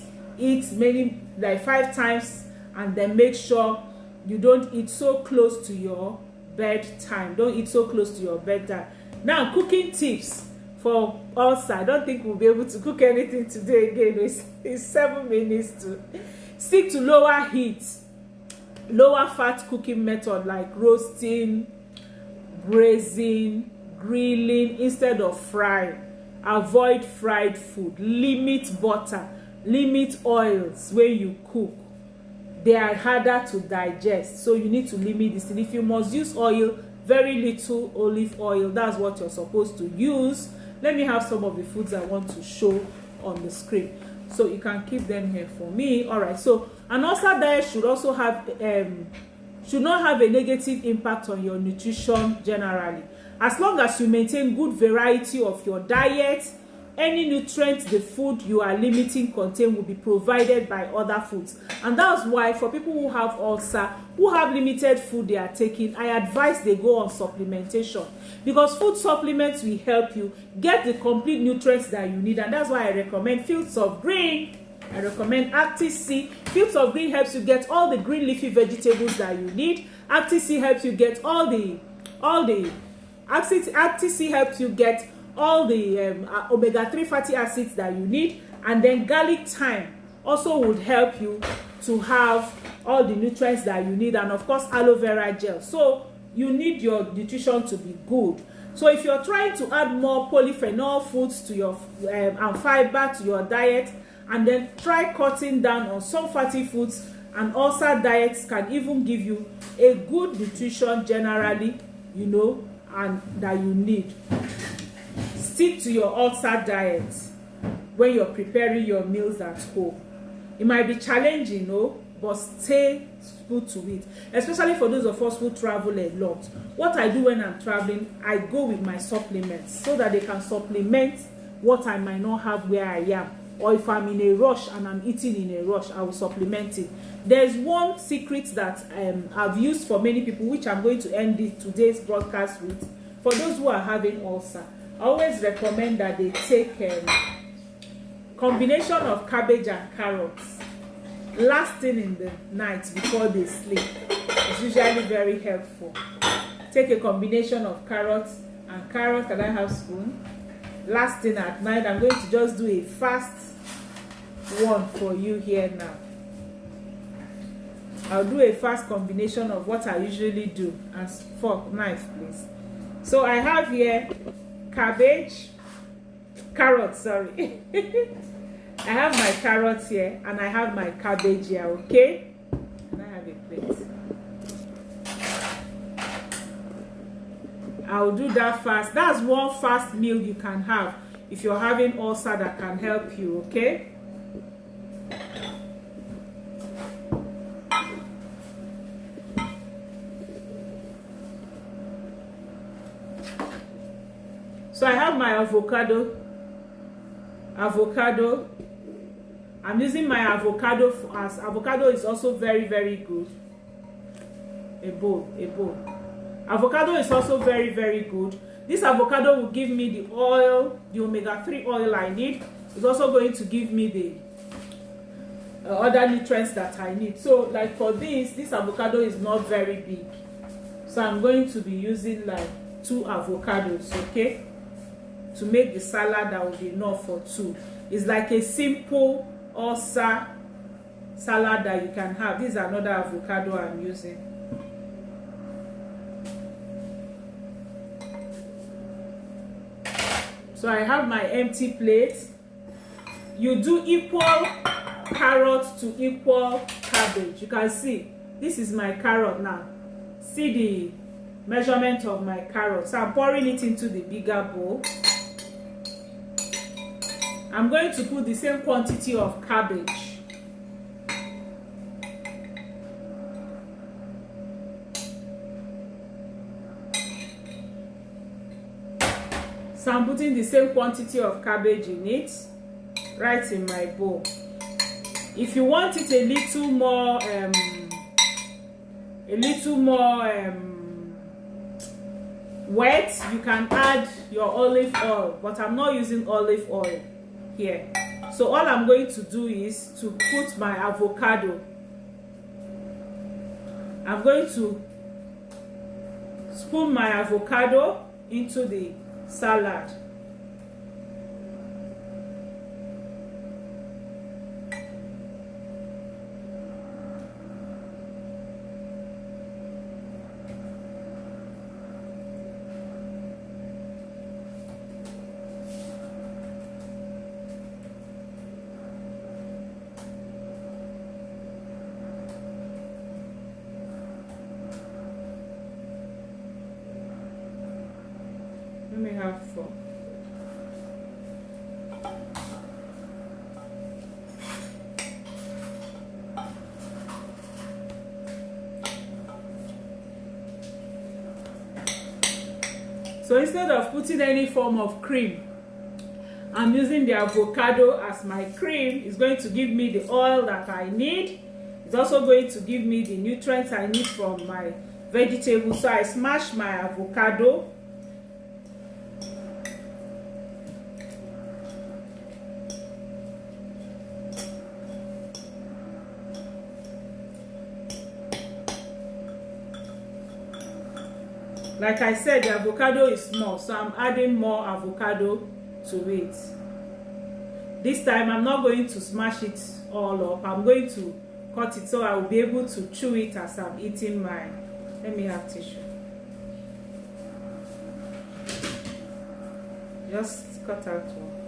maybe like 5 times, and then make sure you don't eat so close to your bedtime. Don't eat so close to your bedtime. Now, cooking tips for ulcer. I don't think we'll be able to cook anything today again. It's 7 minutes to stick to lower heat, lower fat cooking method like roasting, braising, grilling instead of frying. Avoid fried food. Limit butter. Limit oils when you cook. They are harder to digest, so you need to limit this. And if you must use oil, very little olive oil. That's what you're supposed to use. Let me have some of the foods I want to show on the screen, so you can keep them here for me. All right. So an ulcer diet should also have should not have a negative impact on your nutrition generally. As long as you maintain good variety of your diet, any nutrients the food you are limiting contain will be provided by other foods. And that's why for people who have ulcer, who have limited food they are taking, I advise they go on supplementation, because food supplements will help you get the complete nutrients that you need. And that's why I recommend Fields of Green. I recommend Acti-C. Fields of Green helps you get all the green leafy vegetables that you need. Acti-C helps you get Acti-C helps you get all the omega-3 fatty acids that you need. And then garlic thyme also would help you to have all the nutrients that you need. And of course, aloe vera gel. So you need your nutrition to be good. So if you're trying to add more polyphenol foods to your and fiber to your diet, and then try cutting down on some fatty foods, and ulcer diets can even give you a good nutrition generally, and that you need. stick to your ulcer diet when you're preparing your meals at home. It might be challenging, no, but stay put to it, especially for those of us who travel a lot. What I do when I'm traveling, I go with my supplements so that they can supplement what I might not have where I am. Or if I'm in a rush and I'm eating in a rush, I will supplement it. There's one secret that I've used for many people, which I'm going to end today's broadcast with. For those who are having ulcer, I always recommend that they take combination of cabbage and carrots last thing in the night before they sleep. It's usually very helpful. Take a combination of carrots and carrot. Can I have spoon? Last thing at night. I'm going to just do a fast one for you here now. I'll do a fast combination of what I usually do. And fork, knife, please. So I have here carrots, sorry. I have my carrots here and I have my cabbage here, okay? And I have a plate. I'll do that fast. That's one fast meal you can have if you're having ulcer that can help you, okay? So I have my avocado. I'm using my avocado as avocado is also very, very good. A bowl. Avocado is also very, very good. This avocado will give me the oil, the omega-3 oil I need. It's also going to give me the other nutrients that I need. So like for this avocado is not very big. So I'm going to be using like 2 avocados, okay? To make the salad that will be enough for 2. It's like a simple ulcer salad that you can have. This is another avocado I'm using. So I have my empty plate. You do equal carrot to equal cabbage. You can see this is my carrot now. See the measurement of my carrot. So I'm pouring it into the bigger bowl. I'm going to put the same quantity of cabbage. So I'm putting the same quantity of cabbage in it, right in my bowl. If you want it a little more wet, you can add your olive oil, but I'm not using olive oil here. So all I'm going to do is to put my avocado. I'm going to spoon my avocado into the salad. Let me have 4. So instead of putting any form of cream, I'm using the avocado as my cream. It's going to give me the oil that I need. It's also going to give me the nutrients I need from my vegetables. So I smash my avocado. Like I said, the avocado is small, so I'm adding more avocado to it. This time, I'm not going to smash it all up. I'm going to cut it so I will be able to chew it as I'm eating mine. Let me have tissue. Just cut out one.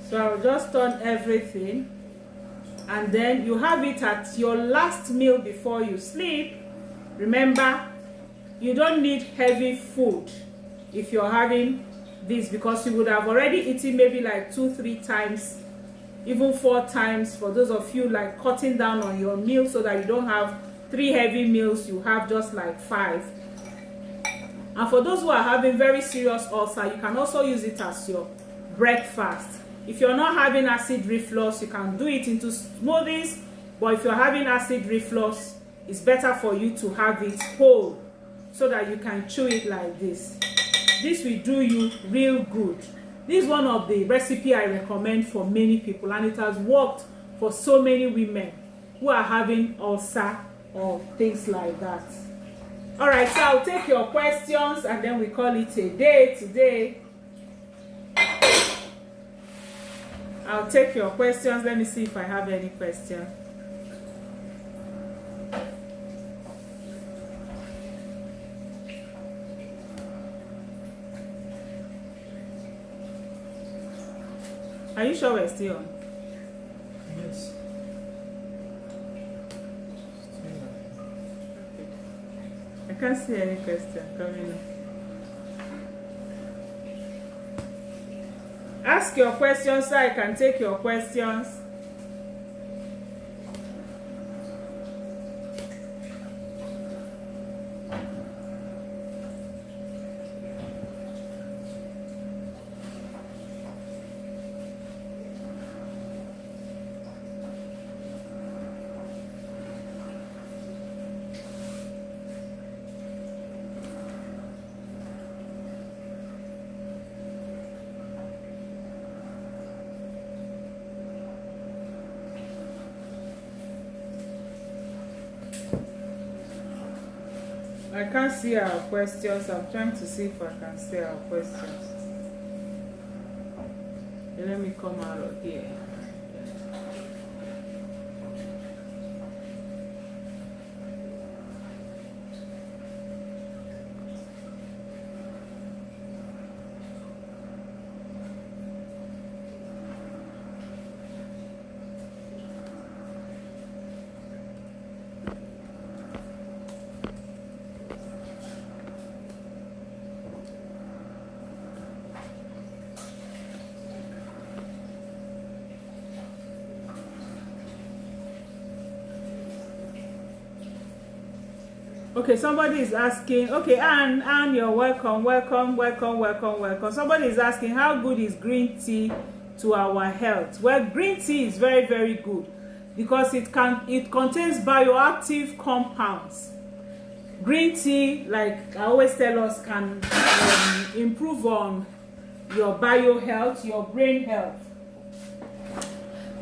So I'll just turn everything, and then you have it at your last meal before you sleep. Remember, you don't need heavy food if you're having this, because you would have already eaten maybe like 2-3 times, even 4 times, for those of you like cutting down on your meals so that you don't have 3 heavy meals, you have just like 5. And for those who are having very serious ulcer, you can also use it as your breakfast. If you're not having acid reflux, you can do it into smoothies, but if you're having acid reflux, it's better for you to have it whole so that you can chew it like this. This will do you real good. This is one of the recipe I recommend for many people, and it has worked for so many women who are having ulcer or things like that. All right, so I'll take your questions and then we call it a day today. I'll take your questions. Let me see if I have any questions. Are you sure we're still on?
Yes.
I can't see any question coming in. Ask your questions so I can take your questions. I can't see our questions. I'm trying to see if I can see our questions. Let me come out of here. Okay, somebody is asking. Okay, Anne, you're welcome. Somebody is asking, how good is green tea to our health? Well, green tea is very, very good because it contains bioactive compounds. Green tea, like I always tell us, can improve on your bio health, your brain health.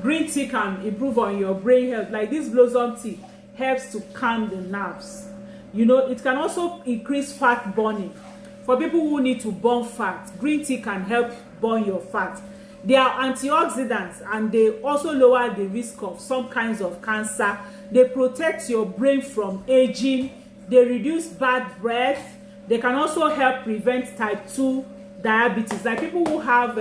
Green tea can improve on your brain health. Like this blossom tea helps to calm the nerves. You know, it can also increase fat burning. For people who need to burn fat, green tea can help burn your fat. They are antioxidants and they also lower the risk of some kinds of cancer. They protect your brain from aging. They reduce bad breath. They can also help prevent type 2 diabetes. Like people who have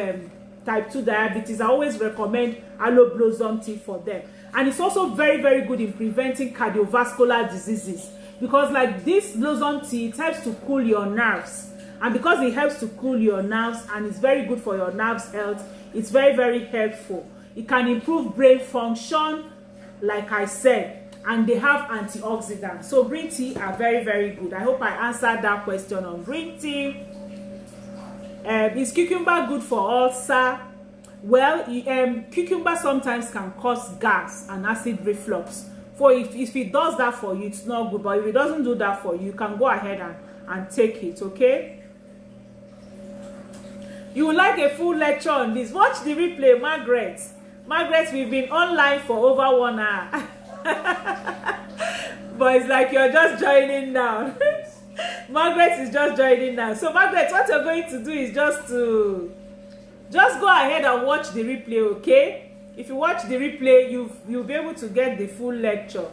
type 2 diabetes, I always recommend aloe blossom tea for them. And it's also very, very good in preventing cardiovascular diseases. Because like this blossom tea, it helps to cool your nerves. And because it helps to cool your nerves and it's very good for your nerves health, it's very, very helpful. It can improve brain function, like I said, and they have antioxidants. So green tea are very, very good. I hope I answered that question on green tea. Is cucumber good for ulcer? Well, cucumber sometimes can cause gas and acid reflux. For if it does that for you, it's not good. But if it doesn't do that for you, you can go ahead and take it, okay? You would like a full lecture on this? Watch the replay, Margaret. Margaret, we've been online for over 1 hour. But it's like you're just joining now. Margaret is just joining now. So Margaret, what you're going to do is just go ahead and watch the replay, okay? If you watch the replay, you'll be able to get the full lecture.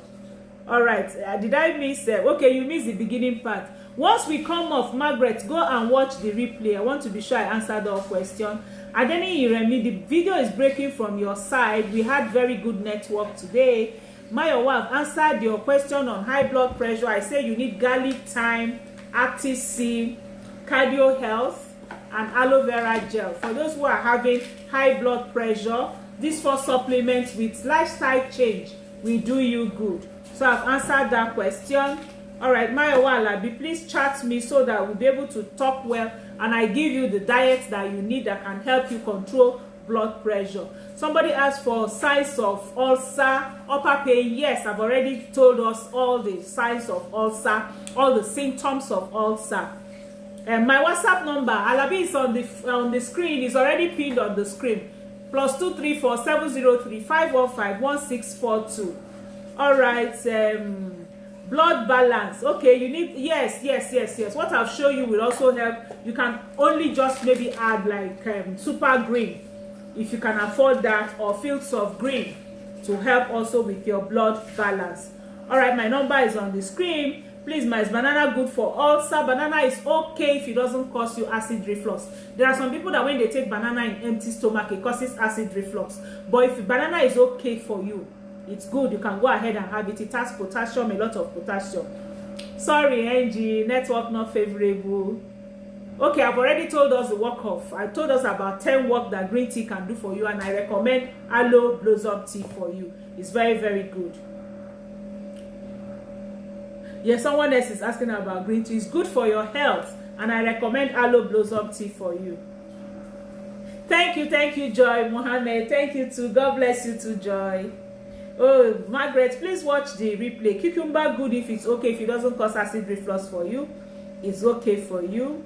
All right, did I miss okay, you missed the beginning part. Once we come off, Margaret, go and watch the replay. I want to be sure I answered all questions. Adeni Iremi, the video is breaking from your side. We had very good network today. Mayowa, I've answered your question on high blood pressure. I say you need garlic, thyme, Active C, cardio health, and aloe vera gel. For those who are having high blood pressure, these 4 supplements with lifestyle change will do you good. So I've answered that question. All right, Mayowa Alabi, please chat me so that we'll be able to talk well, and I give you the diet that you need that can help you control blood pressure. Somebody asked for signs of ulcer, upper pain. Yes, I've already told us all the signs of ulcer, all the symptoms of ulcer. And my WhatsApp number, Alabi, is on the screen. It's already pinned on the screen. +234 703 515 1642. All right. Blood balance. Okay, you need yes. What I've shown you will also help. You can only just maybe add like super green if you can afford that, or fields of green to help also with your blood balance. All right, my number is on the screen. Please, is banana good for ulcer? Banana is okay if it doesn't cause you acid reflux. There are some people that when they take banana in empty stomach, it causes acid reflux. But if banana is okay for you, it's good, you can go ahead and have it. It has potassium, a lot of potassium. Sorry, Angie, network not favorable. Okay, I've already told us the work of. I told us about 10 work that green tea can do for you, and I recommend aloe blossom tea for you. It's very, very good. Yes, someone else is asking about green tea. It's good for your health, and I recommend aloe blossom tea for you. Thank you, Joy Mohammed. Thank you too. God bless you too, Joy. Oh, Margaret, please watch the replay. Cucumber good if it's okay, if it doesn't cause acid reflux for you. It's okay for you.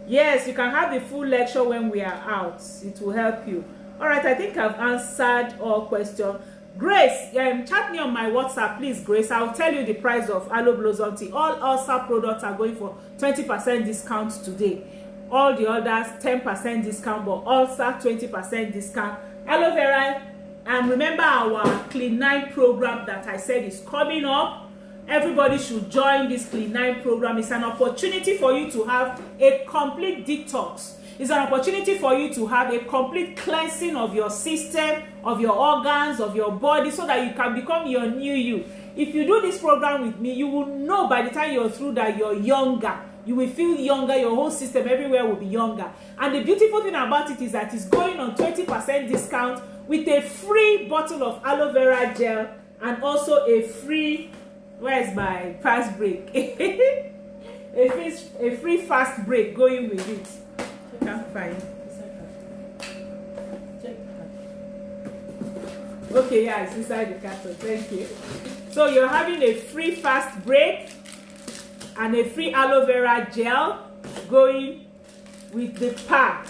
Yes, you can have the full lecture when we are out. It will help you. All right, I think I've answered all questions. Grace, chat me on my WhatsApp, please, Grace. I'll tell you the price of aloe blossom tea. All ulcer products are going for 20% discount today. All the others 10% discount, but ulcer 20% discount. Aloe vera, and remember our Clean 9 program that I said is coming up. Everybody should join this Clean 9 program. It's an opportunity for you to have a complete detox. It's an opportunity for you to have a complete cleansing of your system, of your organs, of your body, so that you can become your new you. If you do this program with me, you will know by the time you're through that you're younger. You will feel younger, your whole system everywhere will be younger. And the beautiful thing about it is that it's going on 20% discount with a free bottle of aloe vera gel and also a free, where's my fast break? a free fast break going with it. Can't find. Okay, yeah, it's inside the carton. Thank you. So you're having a free fast break and a free aloe vera gel going with the pack.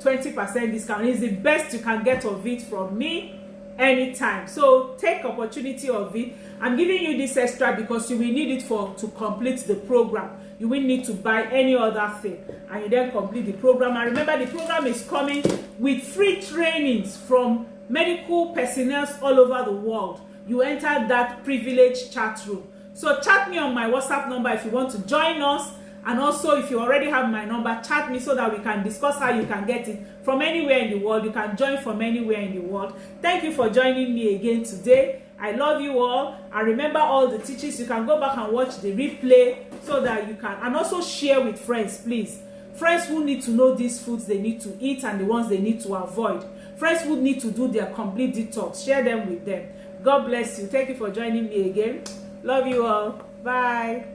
20% discount is the best you can get of it from me anytime. So take opportunity of it. I'm giving you this extra because you will need it to complete the program. You will need to buy any other thing and you then complete the program. And remember, the program is coming with free trainings from medical personnel all over the world. You enter that privileged chat room. So chat me on my WhatsApp number if you want to join us. And also, if you already have my number, chat me so that we can discuss how you can get it from anywhere in the world. You can join from anywhere in the world. Thank you for joining me again today. I love you all. And remember all the teachings. You can go back and watch the replay so that you can. And also share with friends, please. Friends who need to know these foods they need to eat and the ones they need to avoid. Friends who need to do their complete detox. Share them with them. God bless you. Thank you for joining me again. Love you all. Bye.